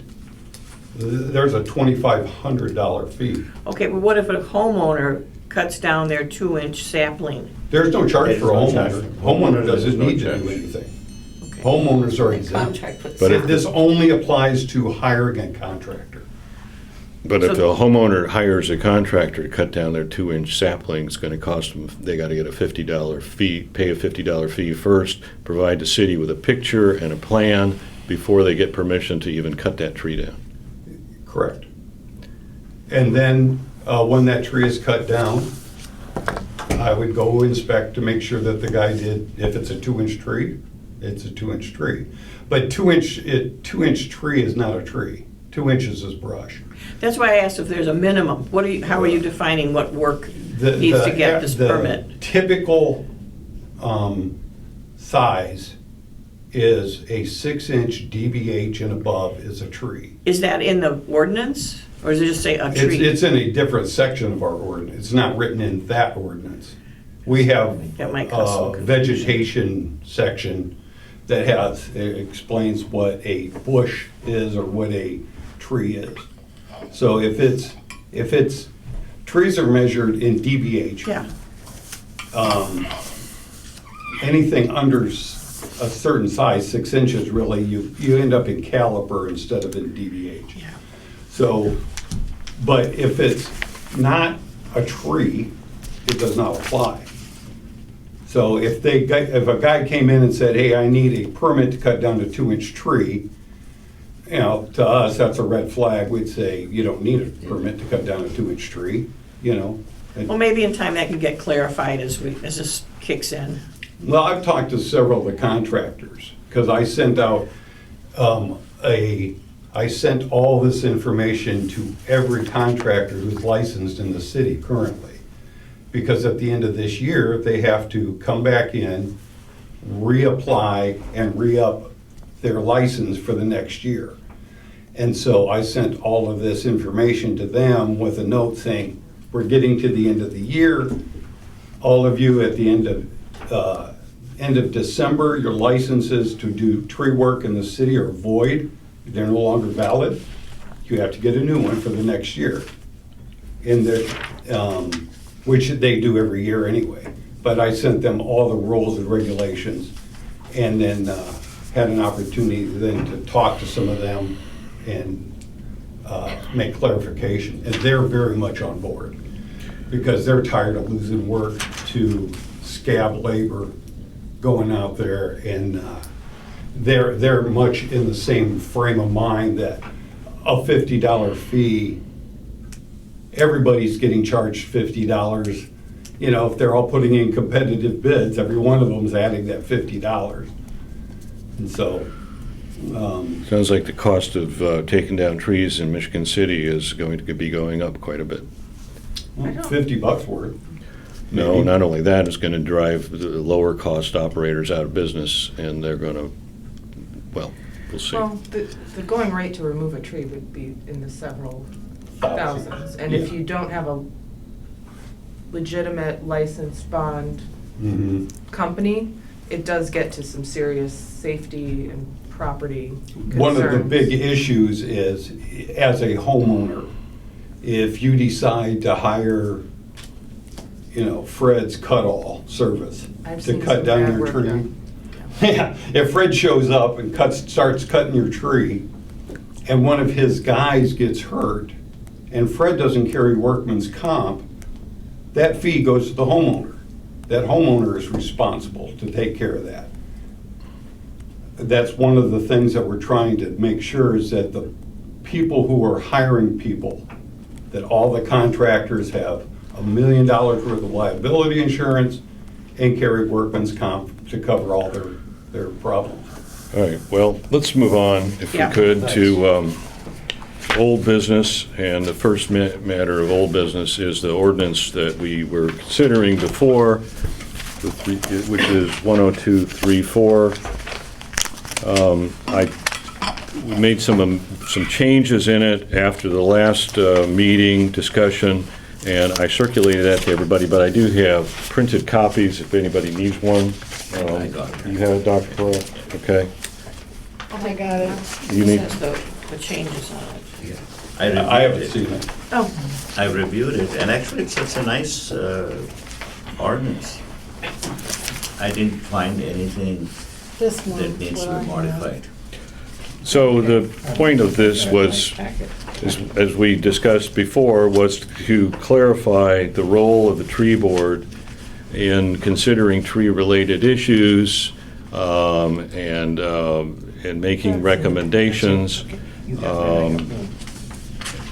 there's a $2,500 fee. Okay, but what if a homeowner cuts down their 2-inch sapling? There's no charge There's for a no charge. homeowner. Homeowner doesn't There's no need to do charge. anything. Okay. Homeowners are exempt. Contract with. But if- This only applies to hiring a contractor. But if So- the homeowner hires a contractor to cut down their 2-inch sapling, it's gonna cost them, they gotta get a $50 fee, pay a $50 fee first, provide the city with a picture and a plan before they get permission to even cut that tree down. Correct. And then, when that tree is cut down, I would go inspect to make sure that the guy did, if it's a 2-inch tree, it's a 2-inch tree. But 2-inch tree is not a tree. 2 inches is brush. That's why I asked if there's a minimum. How are you defining what work The- needs to the- get this the permit? Typical size is a 6-inch DBH and above is a tree. Is that in the ordinance, or does it just say a tree? It's in a different section of our ordinance. It's not written in that ordinance. We have That might cause some a confusion. vegetation section that it explains what a bush is or what a tree is. So if it's, trees are measured in DBH. Yeah, Anything under a certain size, 6 inches really, you end up in caliper instead of in DBH. yeah. So, but if it's not a tree, it does not apply. So if a guy came in and said, hey, I need a permit to cut down a 2-inch tree, you know, to us, that's a red flag. We'd say, you don't need a permit to cut down a 2-inch tree, you know? Well, maybe in time that can get clarified as this kicks in. Well, I've talked to several of the contractors, because I sent out I sent all this information to every contractor who's licensed in the city currently. Because at the end of this year, they have to come back in, reapply, and re-up their license for the next year. And so I sent all of this information to them with a note saying, we're getting to the end of the year. All of you at the end of December, your licenses to do tree work in the city are void. They're no longer valid. You have to get a new one for the next year. Which they do every year anyway. But I sent them all the rules and regulations, and then had an opportunity then to talk to some of them and make clarification. And they're very much on board, because they're tired of losing work to scab labor going out there, and they're much in the same frame of mind that a $50 fee, everybody's getting charged $50. You know, if they're all putting in competitive bids, every one of them's adding that $50. And so, Sounds like the cost of taking down trees in Michigan City is going to be going up quite a bit. $50 worth. No, not only that, it's gonna drive the lower cost operators out of business, and they're gonna, well, we'll see. Well, the going rate to remove a tree would be in the several thousands. And if Yeah. you don't have a legitimate licensed bond Mhm. company, it does get to some serious safety and property concerns. One of the big issues is, as a homeowner, if you decide to hire, you know, Fred's cut-all service I've to seen cut some down bad your work tree. done. Yeah, if Fred shows up and starts cutting your tree, and one of his guys gets hurt, and Fred doesn't carry workman's comp, that fee goes to the homeowner. That homeowner is responsible to take care of that. That's one of the things that we're trying to make sure is that the people who are hiring people, that all the contractors have $1 million worth of liability insurance and carry workman's comp to cover all their problems. All right, well, let's move on, if we Yeah. could, to old business. And the first matter of old business is the ordinance that we were considering before, which is 10234. We made some changes in it after the last meeting discussion, and I circulated that to everybody, but I do have printed copies if anybody needs one. I got it. You have it, Dr. Pearl? Okay. I got it. You need, Says the changes on it. I haven't seen it. Oh, I reviewed it, and actually it's a nice ordinance. I didn't find anything This one. that needs to be modified. So the point of this was, as we discussed before, was to clarify the role of the tree board in considering tree-related issues and making recommendations.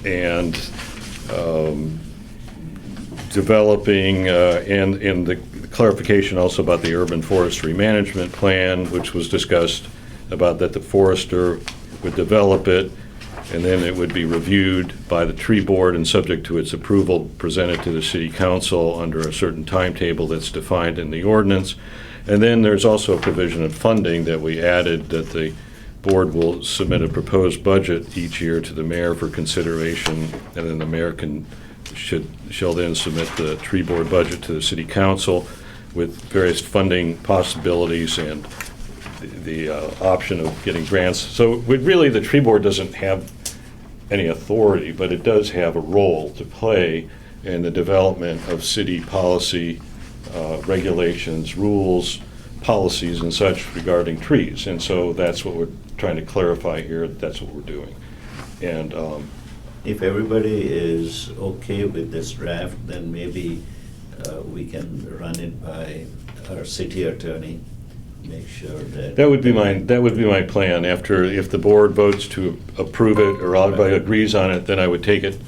And developing, and the clarification also about the urban forestry management plan, which was discussed about that the forester would develop it, and then it would be reviewed by the tree board and subject to its approval, presented to the city council under a certain timetable that's defined in the ordinance. And then there's also a provision of funding that we added, that the board will submit a proposed budget each year to the mayor for consideration, and then the mayor shall then submit the tree board budget to the city council with various funding possibilities and the option of getting grants. So really, the tree board doesn't have any authority, but it does have a role to play in the development of city policy, regulations, rules, policies and such regarding trees. And so that's what we're trying to clarify here. That's what we're doing. And If everybody is okay with this draft, then maybe we can run it by our city attorney, make sure that. that would be my plan. If the board votes to approve it or everybody agrees on it, then I would take it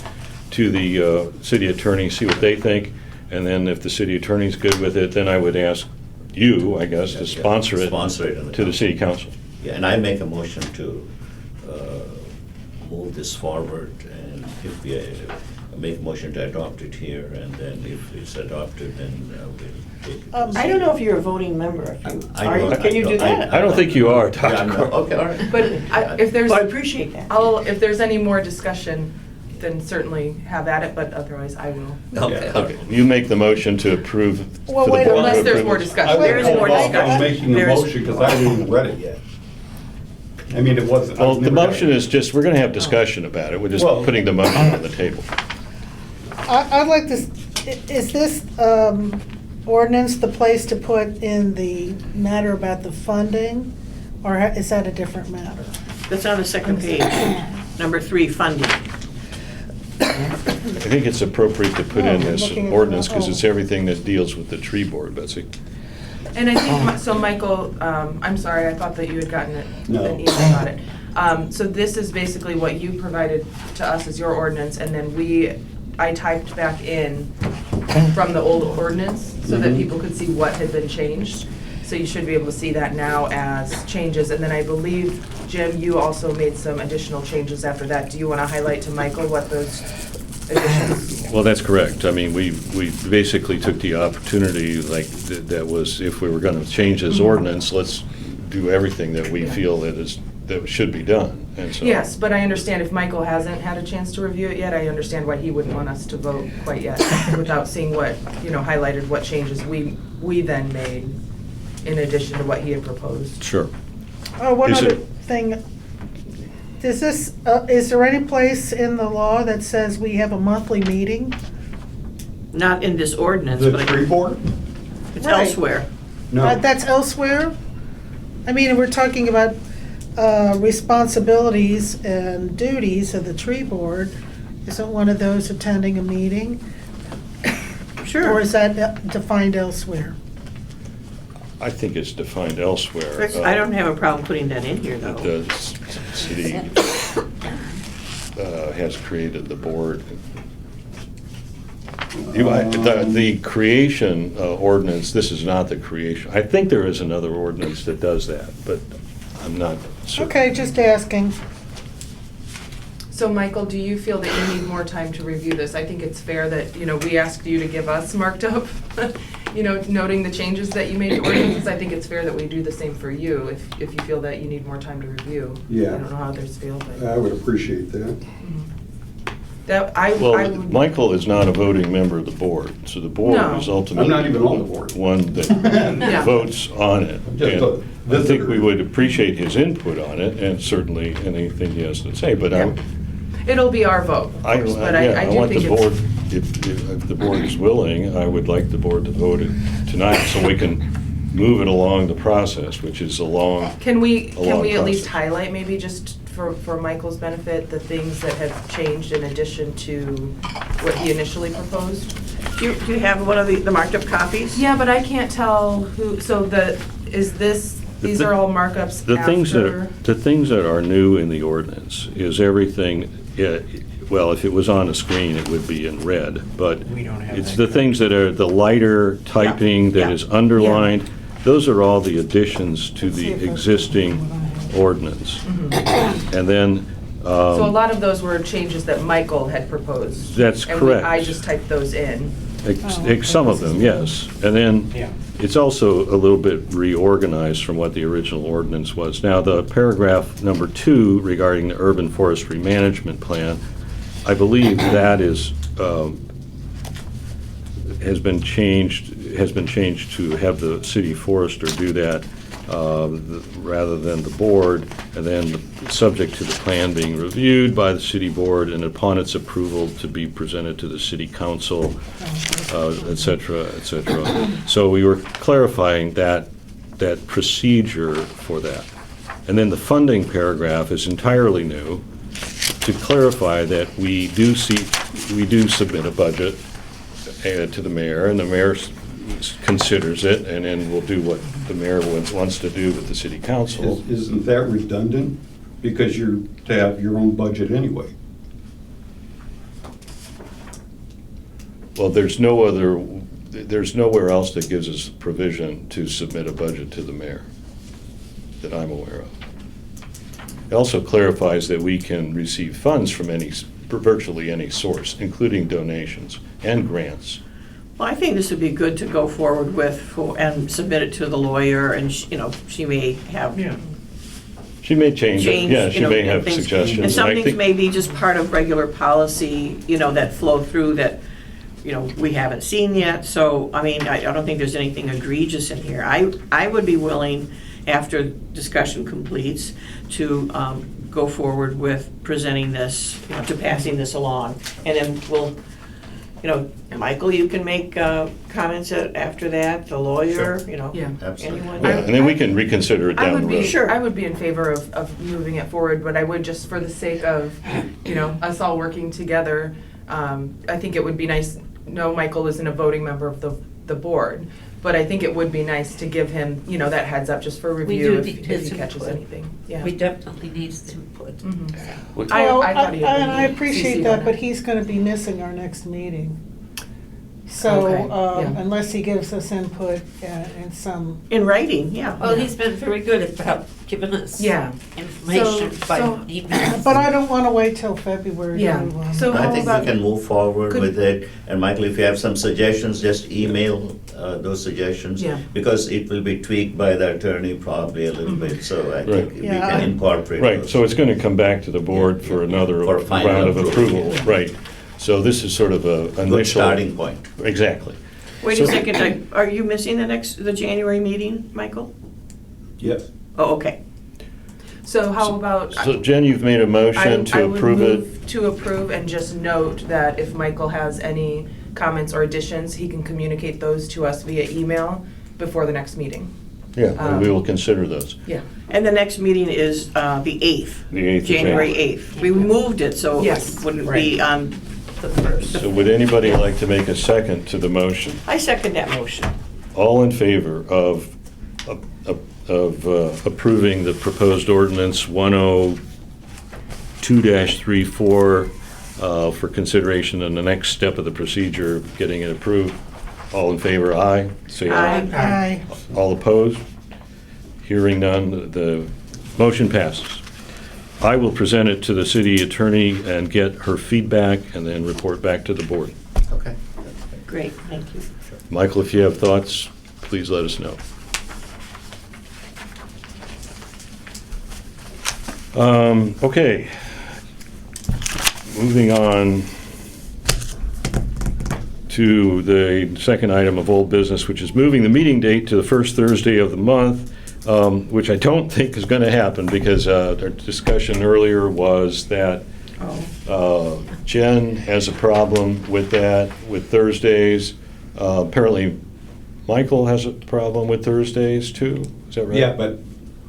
to the city attorney, see what they think. And then if the city attorney's good with it, then I would ask you, I guess, to sponsor it to the city council. Yeah, and I make a motion to move this forward, and if we make a motion to adopt it here, and then if it's adopted, then we'll take it. I don't know if you're a voting member. If you I are, don't- can you do that? I don't think you are, Yeah, Dr. no, Crowe. okay, all right. But if there's, Well, I appreciate that. if there's any more discussion, then certainly have at it, but otherwise I will. Okay, Okay, you make the motion to approve. Well, for the wait, board to Unless there's approve more it. discussion. There is more I'm discussion. making a There is- motion because I haven't even read it yet. I mean, it wasn't. Well, I've the never motion read it. is just, we're going to have discussion about it. We're just Well- putting the motion on the table. I'd like to, is this ordinance the place to put in the matter about the funding? Or is that a different matter? That's on the second page, number 3, funding. I think it's appropriate to put in Oh, this looking at- ordinance because oh. it's everything that deals with the tree board, Betsy. And I think, so Michael, I'm sorry, I thought that you had gotten No. an email about it. So this is basically what you provided to us as your ordinance, and then I typed back in from the old ordinance so that people could see what had been changed. So you should be able to see that now as changes. And then I believe, Jim, you also made some additional changes after that. Do you want to highlight to Michael what those additions? Well, that's correct. I mean, we basically took the opportunity, like, that was, if we were going to change this ordinance, let's do everything that we feel that should be done. And so. Yes, but I understand if Michael hasn't had a chance to review it yet, I understand why he wouldn't want us to vote quite yet without seeing what, highlighted what changes we then made in addition to what he had proposed. Sure. One Is other it- thing, is there any place in the law that says we have a monthly meeting? Not in this ordinance, The but tree board? it's Right. elsewhere. No. That's elsewhere? I mean, we're talking about responsibilities and duties of the tree board. Isn't one of those attending a meeting? Sure. Or is that defined elsewhere? I think it's defined elsewhere. I don't have a problem putting that in here, though. The city has created the board. The creation ordinance, this is not the creation. I think there is another ordinance that does that, but I'm not certain. Okay, just asking. So Michael, do you feel that you need more time to review this? I think it's fair that, we asked you to give us marked up, noting the changes that you made to ordinances. I think it's fair that we do the same for you if you feel that you need more time to review. Yeah. I don't know how others feel, but I would appreciate that. I Well, would. Michael is not a voting member of the board, so the board No. is ultimately. I'm not even on the board. One Yeah. that votes on it. Just a And I think visitor. we would appreciate his input on it, and certainly anything he has to say, but Yeah. It'll be our vote, of I course, but yeah, I I do want think the it's. board, if the board is willing, I would like the board to vote it tonight, so we can move it along the process, which is a long, Can we long at least process. highlight, maybe just for Michael's benefit, the things that have changed in addition to what he initially proposed? Do you have one of the marked up copies? Yeah, but I can't tell who, so these are all markups the things after? the things that are new in the ordinance is everything, well, if it was on a screen, it would be in red, but We don't have it's that. the things that are the lighter typing that yeah, is underlined. Those are all the additions to See the if that's existing what I have. ordinance. And then, So a lot of those were changes that Michael had proposed. That's And correct. I just typed those in. some of them, yes. And then, Yeah. it's also a little bit reorganized from what the original ordinance was. Now, the paragraph number 2 regarding the urban forestry management plan, I believe that is, has been changed to have the city forester do that rather than the board, and then subject to the plan being reviewed by the city board, and upon its approval to be presented to the city council, et cetera, et cetera. So we were clarifying that procedure for that. And then the funding paragraph is entirely new to clarify that we do submit a budget to the mayor, and the mayor considers it, and then we'll do what the mayor wants to do with the city council. Isn't that redundant? Because you're to have your own budget anyway. Well, there's nowhere else that gives us provision to submit a budget to the mayor that I'm aware of. It also clarifies that we can receive funds from virtually any source, including donations and grants. Well, I think this would be good to go forward with and submit it to the lawyer, and, she may have Yeah. She may change it, change, yeah, she may have things. suggestions. And some I things think- may be just part of regular policy, that flow through that, we haven't seen yet. So, I mean, I don't think there's anything egregious in here. I would be willing, after discussion completes, to go forward with presenting this, to passing this along. And then we'll, Michael, you can make comments after that, the lawyer, Yeah. Absolutely. anyone. Yeah, and then we can reconsider it I down would the be, road. Sure. I would be in favor of moving it forward, but I would just for the sake of, us all working together, I think it would be nice, no, Michael isn't a voting member of the board, but I think it would be nice to give him, that heads up just for We review do if need he his catches input. anything. Yeah. We definitely need his input. Mhm. Well, I thought he had and I been appreciate CC'd that, on but it. he's gonna be missing our next meeting. So, Okay, yeah. unless he gives us input in some, In writing, yeah. Well, he's been very good about giving us Yeah. information by So- email. but I don't wanna wait till February. Yeah. to, So I how think about- we can move forward Could- with it. And Michael, if you have some suggestions, just email those suggestions. Yeah. Because it will be tweaked by the attorney probably a little bit, so I think we Yeah, can I- incorporate Right, those. so it's going to come back to the board for another For final round of approval. approval, right. So this is sort of a Good initial. starting point. Exactly. Wait a So- second, are you missing the January meeting, Michael? Yes. Oh, okay. So how about? So Jen, you've made a motion I to would approve it. move to approve and just note that if Michael has any comments or additions, he can communicate those to us via email before the next meeting. Yeah, and we will consider those. Yeah. And the next meeting is the 8th. The 8th of January January. 8th. We moved it, so Yes. it wouldn't be on the 1st. So would anybody like to make a second to the motion? I second that motion. All in favor of approving the proposed ordinance 102-34 for consideration in the next step of the procedure, getting it approved? All in favor, aye? Say aye. I, All opposed? Hearing none, the motion passes. I will present it to the city attorney and get her feedback and then report back to the board. Okay. Great, thank you. Michael, if you have thoughts, please let us know. Okay. Moving on to the second item of old business, which is moving the meeting date to the first Thursday of the month, which I don't think is going to happen because our discussion earlier was that Jen has a problem with that, with Thursdays. Apparently, Michael has a problem with Thursdays too, is that right? Yeah, but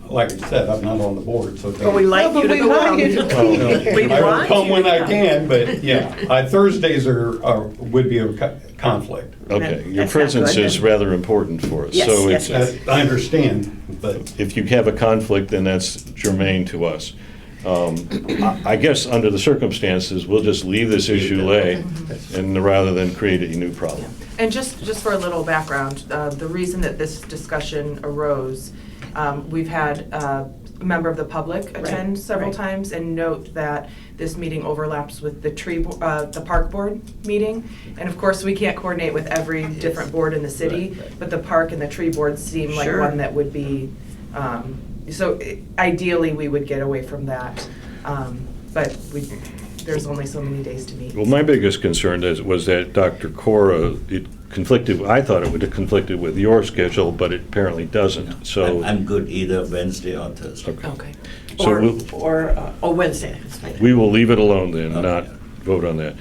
like I said, I'm not on the board, so. But we like No, you but to we go want out. you to Oh, be no. here. We I will want come you when to I come. can, but yeah, Thursdays would be a conflict. Okay, your That's not presence good. is rather important for us. Yes, So yes, it's- yes. I understand, but if you have a conflict, then that's germane to us. I guess under the circumstances, we'll just leave this issue lay, and rather than create a new problem. And just for a little background, the reason that this discussion arose, we've had a member of the public attend several right. times and note that this meeting overlaps with the park board meeting. And of course, we can't coordinate with every different board in the city, but the park and the tree board seem like Sure. one that would be, so ideally, we would get away from that. But there's only so many days to meet. Well, my biggest concern was that Dr. Cora, it conflicted, I thought it would have conflicted with your schedule, but it apparently doesn't, so. I'm good either Wednesday or Thursday. Okay. Okay. So we'll- Wednesday. we will leave it alone then, Okay. not vote on that.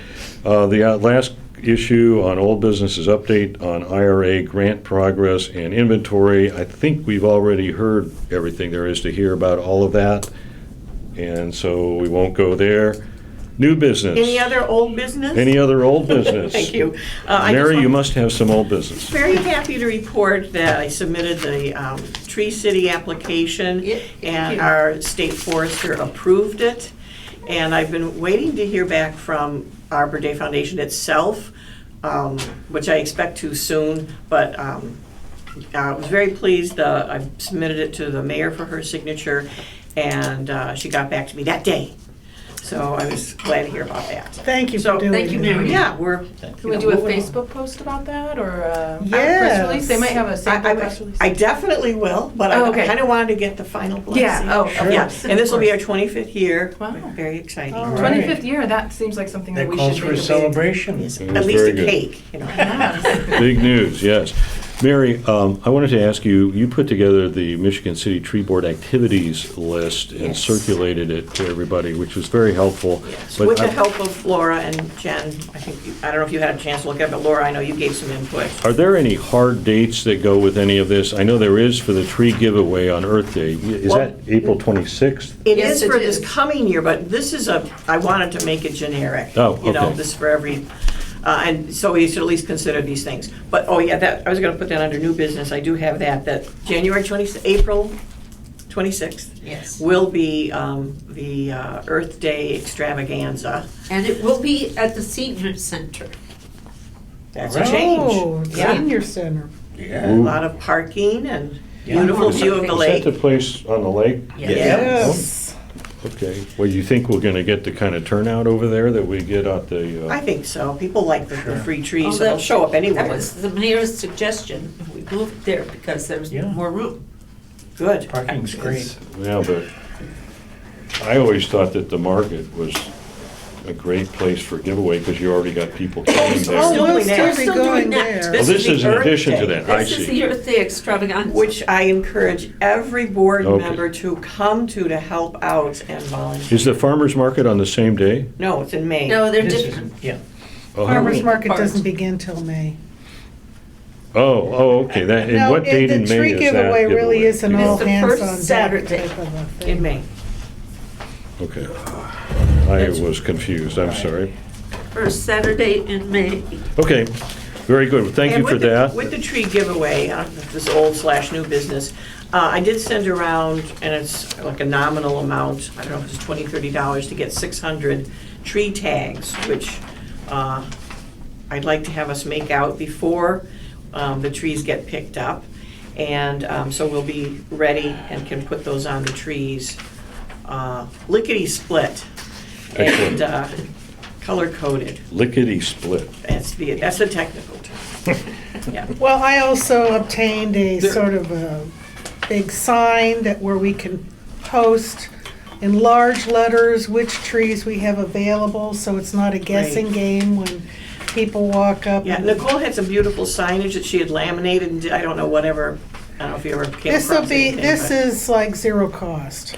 The last issue on old business is update on IRA grant progress and inventory. I think we've already heard everything there is to hear about all of that, and so we won't go there. New business. Any other old business? Any other old business? Thank you. I just Mary, you want- must have some old business. Very happy to report that I submitted the Tree City application, Yeah, and you. our state forester approved it. And I've been waiting to hear back from Arbor Day Foundation itself, which I expect to soon, but I was very pleased. I submitted it to the mayor for her signature, and she got back to me that day. So I was glad to hear about that. Thank you So, for doing that. thank you, Mary. Yeah, we're. Can we do a Facebook post about that, or a press Yes. release? They might have a sample press release. I definitely will, but Oh, I okay. kind of wanted to get the final blessing. Yeah, oh, of Yeah, course, and of this will be our course. 25th year. Wow. Very exciting. All right. 25th year, that seems like something that That we calls should for make a a big. celebration. Yes, It At was least very a good. cake, you know. Yes. Big news, yes. Mary, I wanted to ask you, you put together the Michigan City Tree Board activities list and Yes. circulated it to everybody, which was very helpful. Yes, But with the I- help of Flora and Jen, I don't know if you had a chance to look at it, but Laura, I know you gave some input. Are there any hard dates that go with any of this? I know there is for the tree giveaway on Earth Day. Is Well- that April 26th? It Yes, is it for this is. coming year, but this is I wanted to make it generic. Oh, You know, okay. this for every, and so we should at least consider these things. But, oh yeah, I was gonna put that under new business, I do have that January 20th, April 26th Yes. will be the Earth Day extravaganza. And it will be at the senior center. That's a change. Oh, Yeah. senior center. A lot of parking and Yeah. beautiful view of the Is lake. that the place on the lake? Yes. Okay. Well, you think we're gonna get the kind of turnout over there that we get at the, I think so. People like the free trees, Oh, so they'll show up That anywhere. was the mayor's suggestion. We moved there because there's Yeah. more room. Good. Parking's great. yeah, but I always thought that the market was a great place for giveaway because you already got people coming Oh, there. Oh, Still we'll doing that. still be Still doing going that. there. Well, This this is the is in Earth addition to Day. that, I This is see. the Earth Day extravaganza. Which I encourage every board Okay. member to come to help out and volunteer. Is the farmer's market on the same day? No, it's in May. No, they're This different. isn't, yeah. Oh, Farmers market Apart. doesn't begin till May. Oh, okay, that, and No, what date in May is that? The tree giveaway really giveaway? is an It's all the hands first on deck Saturday. type of a thing. In May. Okay. I was confused, I'm sorry. First Saturday in May. Okay, very good, thank And you for with the- that. With the tree giveaway, this old/new business, I did send around, and it's like a nominal amount, I don't know if it's $20, $30, to get 600 tree tags, which I'd like to have us make out before the trees get picked up. And so we'll be ready and can put those on the trees, lickety-split Excellent. and color-coded. Lickety-split. That's the technical term. Yeah. Well, I also obtained a sort of a big sign where we can post in large letters which trees we have available, so it's not a guessing game when people walk up. Yeah, and- Nicole had some beautiful signage that she had laminated and did, I don't know, whatever, I don't know if you ever came across This'll be, anything, this but- is like zero cost.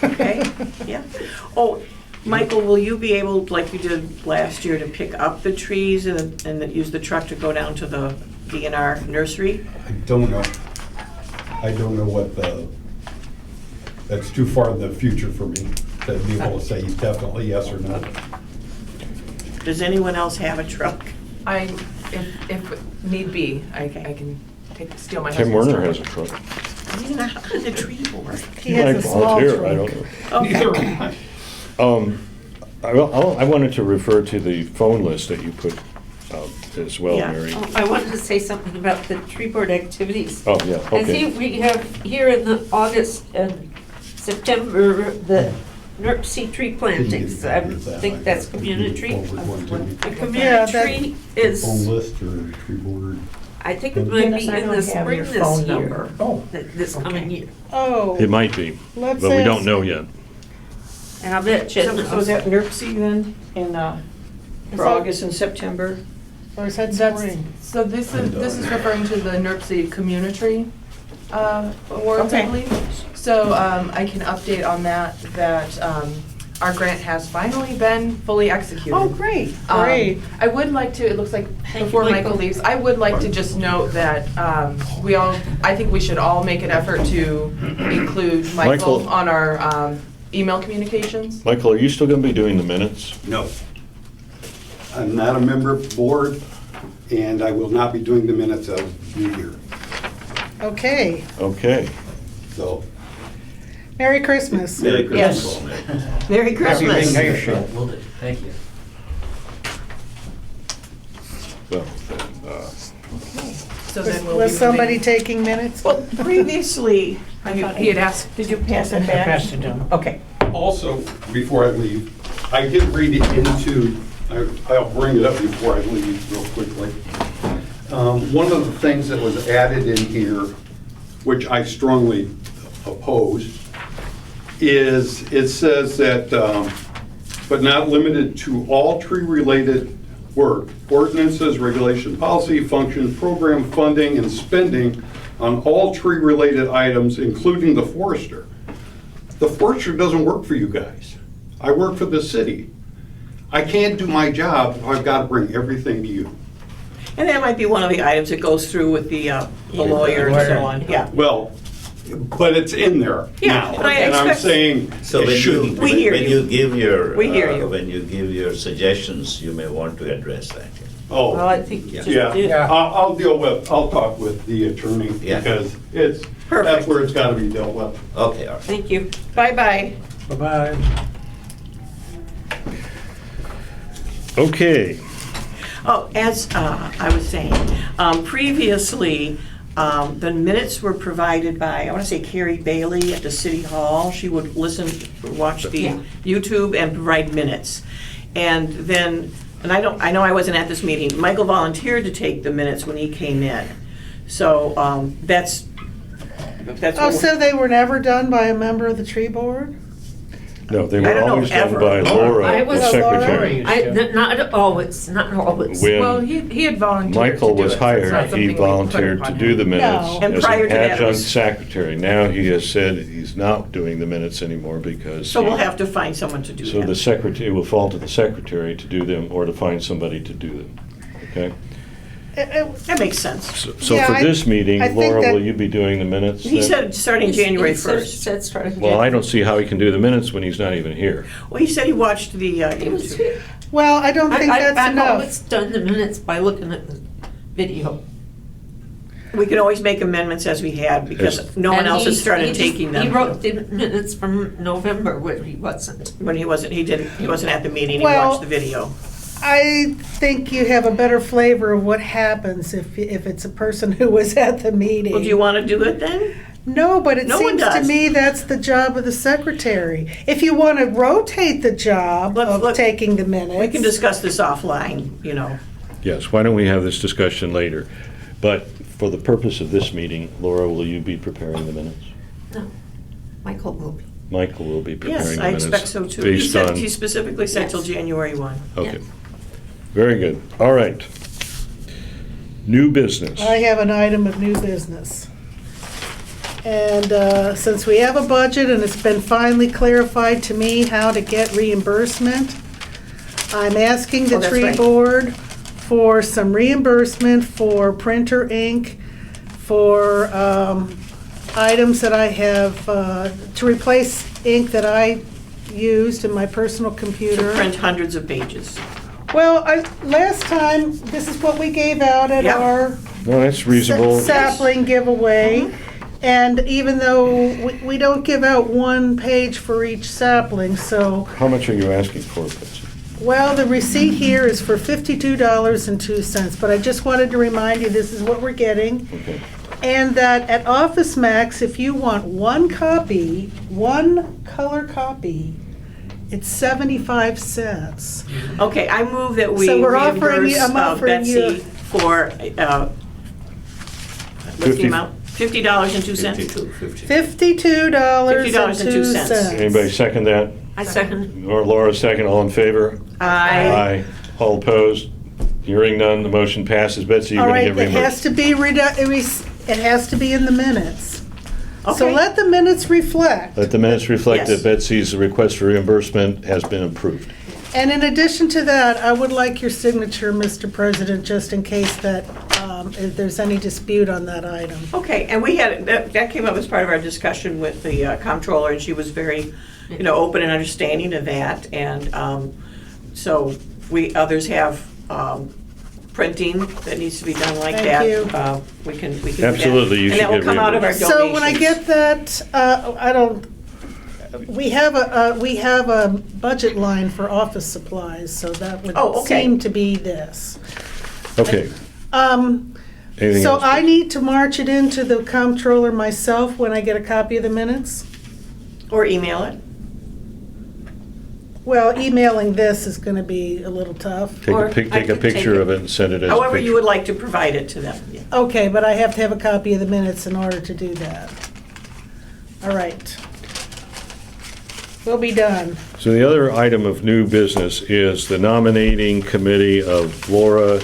Okay, yeah. Oh, Michael, will you be able, like you did last year, to pick up the trees and use the truck to go down to the DNR nursery? I don't know. I don't know that's too far in the future for me to be able to say definitely yes or no. Does anyone else have a truck? If need be, I can steal my Tim husband's Werner has truck. a truck. He's not on the tree board. He has a small Volunteer, truck. I don't know. Okay. I wanted to refer to the phone list that you put out as well, Yeah. Mary. I wanted to say something about the tree board activities. Oh, yeah, I see okay. we have here in the August and September, the NERC tree plantings. I think that's community. The Yeah, community that- tree is, Phone list or tree board? I think it might Dennis, be I in don't the have spring your this phone year. number. Oh, This coming Okay. year. Oh, It might be, let's but we don't ask- know yet. And I bet you. So is that NERC then in, for August and September? Or is that That's, spring? so this is referring to the NERC Community Awards, I Okay. believe. So I can update on that our grant has finally been fully executed. Oh, great. Great. I would like to, it looks like Thank you, before Michael Michael. leaves, I would like to just note that I think we should all make an effort to include Michael Michael. on our email communications. Michael, are you still gonna be doing the minutes? No. I'm not a member of the board, and I will not be doing the minutes of New Year. Okay, Okay. So, Merry Christmas. Merry Yes. Christmas. Merry happy Christmas. vacation. Will do, thank you. Well, So then we'll Was be somebody moving- taking minutes? Well, previously, He had asked. did you pass it I back? passed it down. Okay. also, before I leave, I did read it into, I'll bring it up before I leave real quickly. One of the things that was added in here, which I strongly oppose, is it says that, but not limited to all tree-related work, ordinances, regulation, policy, function, program, funding, and spending on all tree-related items, including the forester. The forester doesn't work for you guys. I work for the city. I can't do my job if I've got to bring everything to you. And that might be one of the items that goes through with the lawyer and so on, yeah. Well, but it's in there Yeah, now. but I And I'm expect- saying So it when you, shouldn't. We hear when you. you give your, We hear you. when you give your suggestions, you may want to address that. Oh. Well, I think you just Yeah, did. I'll talk with the attorney Yeah. because that's Perfect. where it's got to be dealt with. Okay, all right. Thank you. Bye-bye. Bye-bye. okay. Oh, as I was saying, previously, the minutes were provided by, I want to say Carrie Bailey at the City Hall. She would watch the Yeah. YouTube and provide minutes. And then, and I know I wasn't at this meeting, Michael volunteered to take the minutes when he came in. So that's Oh, what so they were never done by a member of the tree board? No, they I were don't know, always done ever. by I Laura, was- the Laura? secretary. Not always, not always. Well, When he had volunteered Michael to do was it, so it's not hired, he something we put volunteered to upon do him. the minutes No. And as prior an to that, it adjunct was- secretary. Now he has said he's not doing the minutes anymore because So we'll he- have to find someone to do so the that. secretary, it will fall to the secretary to do them or to find somebody to do them. Okay? That makes sense. So Yeah, for I- this meeting, I think Laura, that- will you be doing the minutes? He then? said starting January He said- 1st. said starting Well, I January. don't see how he can do the minutes when he's not even here. Well, he said he watched the He was YouTube. here. Well, I don't think that's I've enough. always done the minutes by looking at the video. We can always make amendments as we had because Yes. no one And else has he started just- taking them. He wrote the minutes from November when he wasn't. When he wasn't at the meeting, he Well- watched the video. I think you have a better flavor of what happens if it's a person who was at the meeting. Well, do you want to do it then? No, but it No one seems to does. me that's the job of the secretary. If you want to rotate the job of Look, taking the minutes. We can discuss this offline, you know. Yes, why don't we have this discussion later? But for the purpose of this meeting, Laura, will you be preparing the minutes? No, Michael will be. Michael will be preparing Yes, the I minutes. expect so too. He Based said, on, he specifically said till Yes. January 1. okay. Yeah. Very good. All right. New business. I have an item of new business. And since we have a budget and it's been finally clarified to me how to get reimbursement, I'm asking Oh, the that's tree right. board for some reimbursement for printer ink, for items that I have, to replace ink that I used in my personal computer. Print hundreds of pages. Well, last time, this is what we gave out at Yeah. our No, that's reasonable. sapling giveaway. And even though we don't give out one page for each sapling, so, How much are you asking for, Betsy? well, the receipt here is for $52.02, but I just wanted to remind you, this is what we're getting. Okay. And that at Office Max, if you want one copy, one color copy, it's 75 cents. Okay, I move that we So we're offering you- reimburse I'm offering you- Betsy for, what's the 50. amount? $50.02? 52, 50. $52.02. Anybody second that? I second. Or Laura, second, all in favor? Aye. All opposed? Hearing none, the motion passes. Betsy, you're All gonna right, get it has reimbursed. to be, it has to be in the minutes. So Okay. let the minutes reflect. Let the minutes reflect Yes. that Betsy's request for reimbursement has been approved. And in addition to that, I would like your signature, Mr. President, just in case that, if there's any dispute on that item. Okay, and we had, that came up as part of our discussion with the comptroller, and she was very, open and understanding of that. And so others have printing that needs to be done like Thank that. you. We can do that. Absolutely, you should And that will get come out of our donations. So when I get that, we have a budget line for office supplies, so that would Oh, okay. seem to be this. Okay, anything So else? I need to march it into the comptroller myself when I get a copy of the minutes? Or email it. Well, emailing this is gonna be a little tough. Take or a pic- I take a could take picture it. of it and send it as a However you picture. would like to provide it to them. Yeah. Okay, but I have to have a copy of the minutes in order to do that. All right. We'll be done. So the other item of new business is the nominating committee of Laura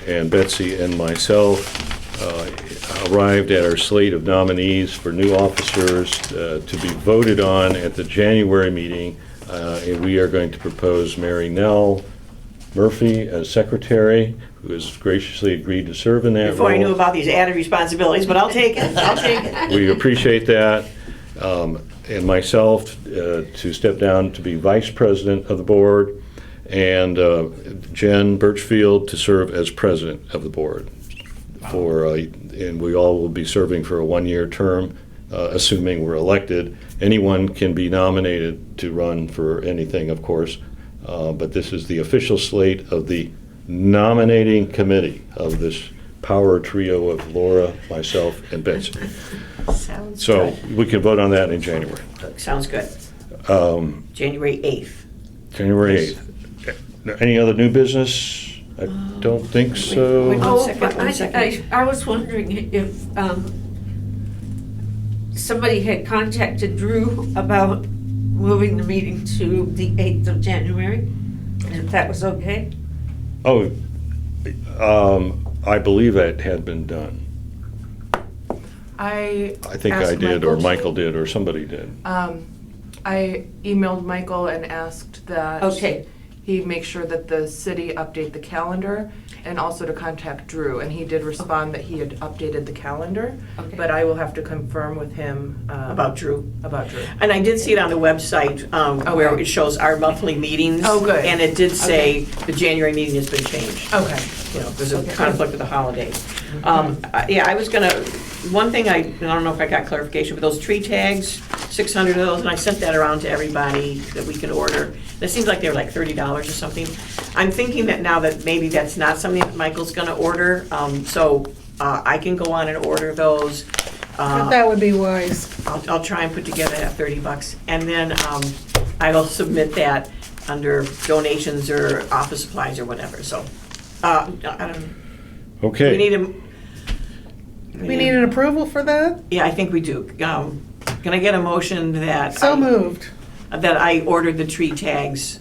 and Betsy and myself arrived at our slate of nominees for new officers to be voted on at the January meeting. And we are going to propose Mary Nell Murphy as secretary, who has graciously agreed to serve in that role. Before I knew about these added responsibilities, but I'll take it. I'll take it. We appreciate that. And myself to step down to be vice president of the board, and Jen Birchfield to serve as president of the board. And we all will be serving for a one-year term, assuming we're elected. Anyone can be nominated to run for anything, of course, but this is the official slate of the nominating committee of this power trio of Laura, myself, and Betsy. Sounds So good. we can vote on that in January. Sounds good. January 8th. January 8th. Any other new business? I don't think so. wait. Oh, second, but one second. I was wondering if somebody had contacted Drew about moving the meeting to the 8th of January, and if that was okay? Oh, I believe that had been done. I I think I asked did, or to- Michael did, or somebody did. I emailed Michael and asked that Okay. he make sure that the city update the calendar and also to contact Drew. And he did respond that he had updated the calendar, Okay. but I will have to confirm with him. About Drew. About Drew. And I did see it on the website where Okay. it shows our monthly meetings. Oh, good. And it did say the January meeting has been changed. Okay. There's a Okay. conflict with the holiday. Yeah, I was gonna, one thing I don't know if I got clarification, but those tree tags, 600 of those, and I sent that around to everybody that we can order. It seems like they were like $30 or something. I'm thinking that now that maybe that's not something that Michael's gonna order, so I can go on and order those. That would be wise. I'll try and put together that $30, and then I will submit that under donations or office supplies or whatever, so. I don't, Okay. we need a. We need an approval for that? Yeah, I think we do. Can I get a motion that? So moved. That I ordered the tree tags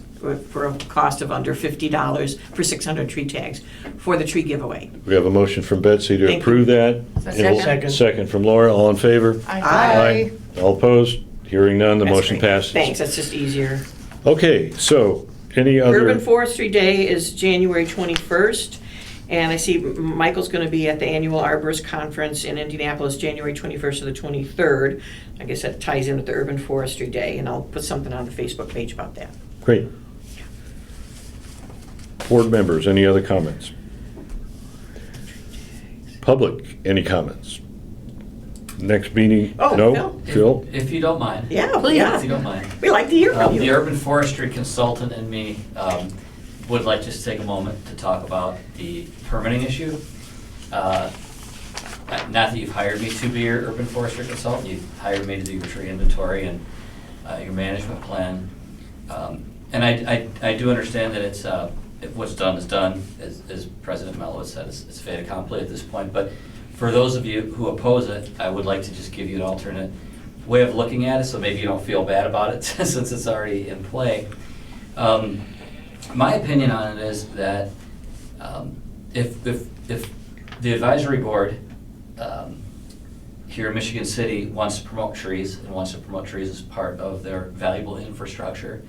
for a cost of under $50 for 600 tree tags for the tree giveaway. We have a motion from Betsy to Thank approve that. Second. Second from Laura, all in favor? Aye. All opposed? Hearing none, the That's motion great. passes. Thanks, that's just easier. Okay, so Any Urban other, Forestry Day is January 21st, and I see Michael's going to be at the annual Arborist Conference in Indianapolis, January 21st to the 23rd. I guess that ties in with the Urban Forestry Day, and I'll put something on the Facebook page about that. great. Board members, any other comments? Public, any comments? Next meeting? Oh, No? Phil. Phil? If you don't mind. Yeah, If you yeah. don't mind. We like to hear from The you. urban forestry consultant and me would like just to take a moment to talk about the permitting issue. Not that you've hired me to be your urban forestry consultant, you've hired me to do your tree inventory and your management plan. And I do understand that it's, what's done is done, as President Mello has said, it's fait accompli at this point. But for those of you who oppose it, I would like to just give you an alternate way of looking at it, so maybe you don't feel bad about it since it's already in play. My opinion on it is that if the advisory board here in Michigan City wants to promote trees and wants to promote trees as part of their valuable infrastructure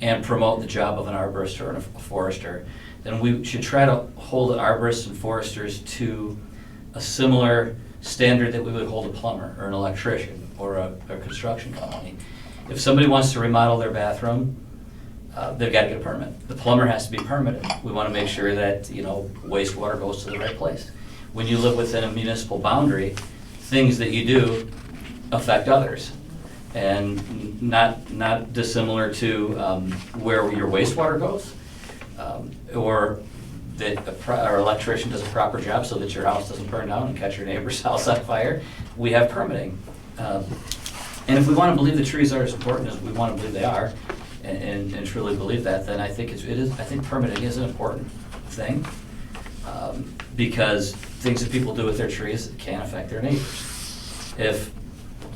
and promote the job of an arborist or a forester, then we should try to hold arborists and foresters to a similar standard that we would hold a plumber or an electrician or a construction company. If somebody wants to remodel their bathroom, they've got to get a permit. The plumber has to be permitted. We want to make sure that, wastewater goes to the right place. When you live within a municipal boundary, things that you do affect others. And not dissimilar to where your wastewater goes, or that our electrician does a proper job so that your house doesn't burn down and catch your neighbor's house on fire. We have permitting. And if we want to believe the trees are as important as we want to believe they are, and truly believe that, then I think I think permitting is an important thing, because things that people do with their trees can affect their neighbors. If,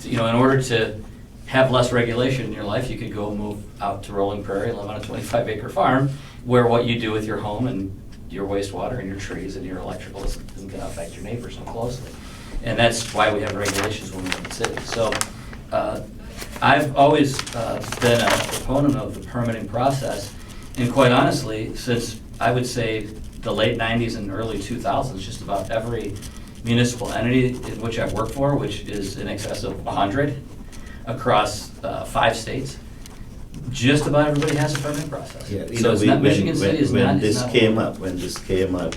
in order to have less regulation in your life, you could go move out to Rolling Prairie and live on a 25-acre farm where what you do with your home and your wastewater and your trees and your electrical isn't going to affect your neighbors so closely. And that's why we have regulations when we live in the city. So I've always been a proponent of the permitting process, and quite honestly, since I would say the late 90s and early 2000s, just about every municipal entity in which I've worked for, which is in excess of 100 across 5 states, just about everybody has a permitting process. Yeah, So it's not, Michigan City is not. when this came up,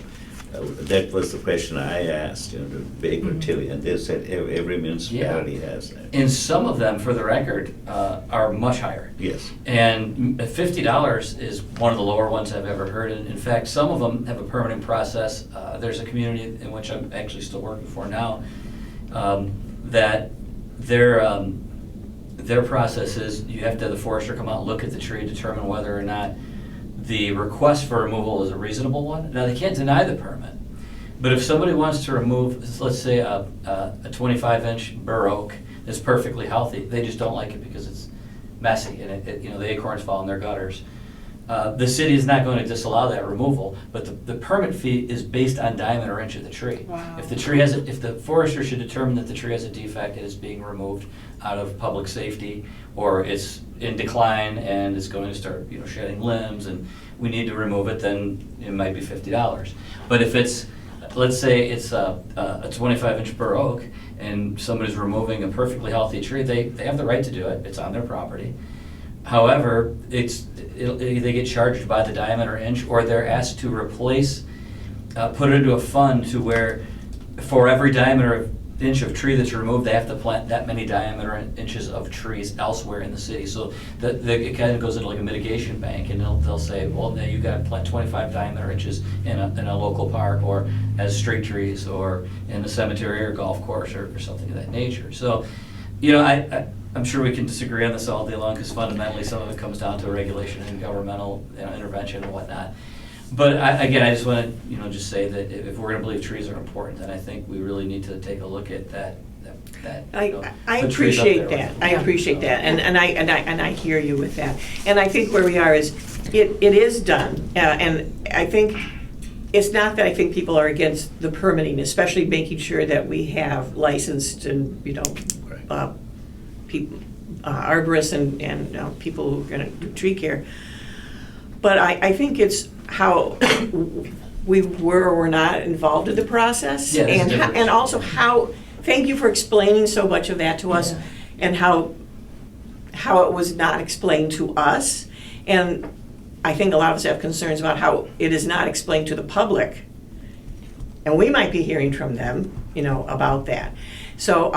that was the question I asked, to Baker Tilly, and they said every municipality has that. And some of them, for the record, are much higher. Yes. And $50 is one of the lower ones I've ever heard. And in fact, some of them have a permitting process. There's a community in which I'm actually still working for now, that their process is you have to have the forester come out, look at the tree, determine whether or not the request for removal is a reasonable one. Now, they can't deny the permit, but if somebody wants to remove, let's say, a 25-inch bur oak that's perfectly healthy, they just don't like it because it's messy and the acorns fall in their gutters. The city is not going to disallow that removal, but the permit fee is based on diameter inch of the tree. Wow. If the forester should determine that the tree has a defect, it is being removed out of public safety, or it's in decline and it's going to start, shedding limbs, and we need to remove it, then it might be $50. But if it's, let's say it's a 25-inch bur oak and somebody's removing a perfectly healthy tree, they have the right to do it. It's on their property. However, they get charged by the diameter inch, or they're asked to replace, put it into a fund to where for every diameter inch of tree that's removed, they have to plant that many diameter inches of trees elsewhere in the city. So it kind of goes into like a mitigation bank, and they'll say, well, now you've got to plant 25 diameter inches in a local park, or as street trees, or in a cemetery or golf course, or something of that nature. So, I'm sure we can disagree on this all day long, because fundamentally some of it comes down to regulation and governmental intervention and whatnot. But I just want to just say that if we're going to believe trees are important, then I think we really need to take a look at that. I put trees up appreciate there. that. I appreciate that, and I hear you with that. And I think where we are is it is done, and I think it's not that I think people are against the permitting, especially making sure that we have licensed and people, arborists and people who are going to do tree care. But I think it's how we were or were not involved in the process. Yeah, there's a And difference. and also how, thank you for explaining so much of that to us, and how it was not explained to us. And I think a lot of us have concerns about how it is not explained to the public. And we might be hearing from them, about that. So,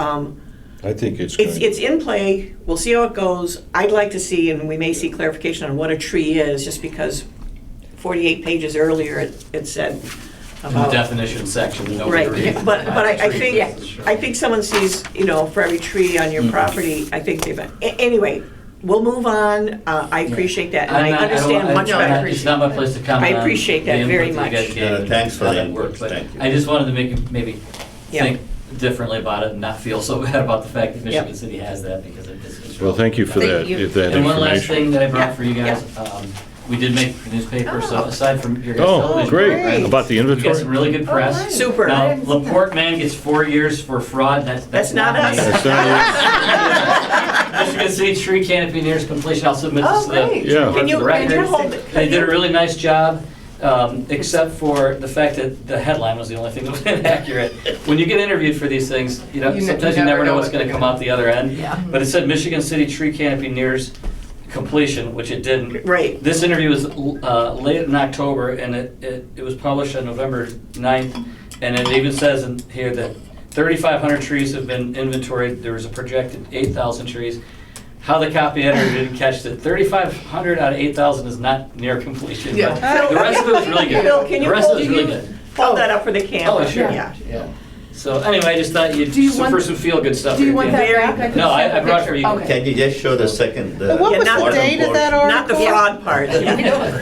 I think it's it's good. it's in play. We'll see how it goes. I'd like to see, and we may see clarification on what a tree is, just because 48 pages earlier it said In the about. definition section, nobody Right, reads. but I Tree. think someone sees, for every tree on your property, I think they've, anyway, we'll move on. I appreciate that, and I'm I not- don't- understand much I'm better. not- It's not my place to comment I on appreciate that the very input that you much. guys gave and Thanks for how the that input. worked, but Thank you. I just wanted to make you maybe Yeah. think differently about it and not feel so bad about the fact that Michigan Yep. City has that, because it's. Well, thank you for Thank that, you. that And one last information. thing that I brought Yeah, for you guys, we did make the newspaper, so aside from your guys' Oh, television. great. program, About the we got some inventory? really good press. nice. Super. Now, Laporte man gets 4 years for fraud, That's not us. me. That's not Michigan City tree canopy nearest completion, I'll submit this Oh, to the. great. Yeah. for Can you, the can you record. hold it? They did a really nice job, except for the fact that the headline was the only thing that was inaccurate. When you get interviewed for these things, sometimes you never know what's gonna come out the other end. Yeah. But it said Michigan City tree canopy nears completion, which it didn't. Right. This interview was late in October, and it was published on November 9th, and it even says in here that 3,500 trees have been inventoried. There was a projected 8,000 trees. How the copy editor didn't catch that 3,500 out of 8,000 is not near completion. Yeah. But the rest of it was really good. Bill, can you The rest of hold- it was really good. Hold that up for the camera. Oh, sure. Yeah. Yeah. So anyway, I just thought you'd, Do you want- for some feel-good stuff. Do you here, want yeah. that Very back? I can No, I send a brought it for picture. you. Okay. Can you just show the second? And what was not the the date of that article? Not the fraud part.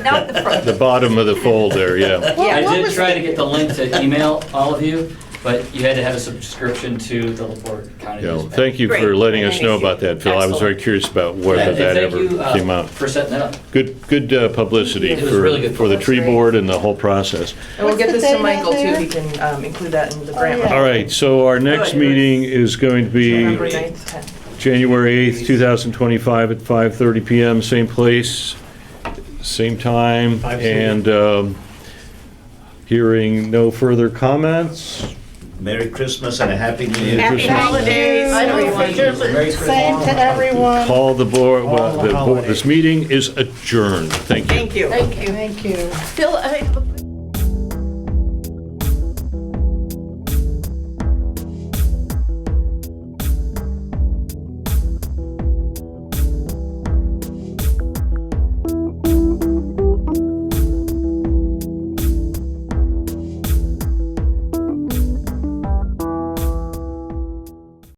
Not the front. The bottom of the fold there, yeah. I What did was try the- to get the link to email all of you, but you had to have a subscription to the Laporte County Yeah, newspaper. thank you for Great. letting us know Thank you. about that, Phil. I was very curious about whether And that thank ever you, came out. for setting that up. Good publicity It was really good. for the That's tree great. board and the whole process. And we'll What's get the this date to on Michael too, there? he can include that in the Oh, grant. yeah. All right, so our next Good. meeting is going to be November 9th, 10th. January 8th, 2025 at 5:30 PM, same place, same time, 5:30. and hearing no further comments. Merry Christmas and a Happy New Year. Happy holidays, I don't everyone. think Same to everyone. Call the board, All the this holidays. meeting is adjourned. Thank you. Thank you. Thank you. Thank you. Phil, I have a quick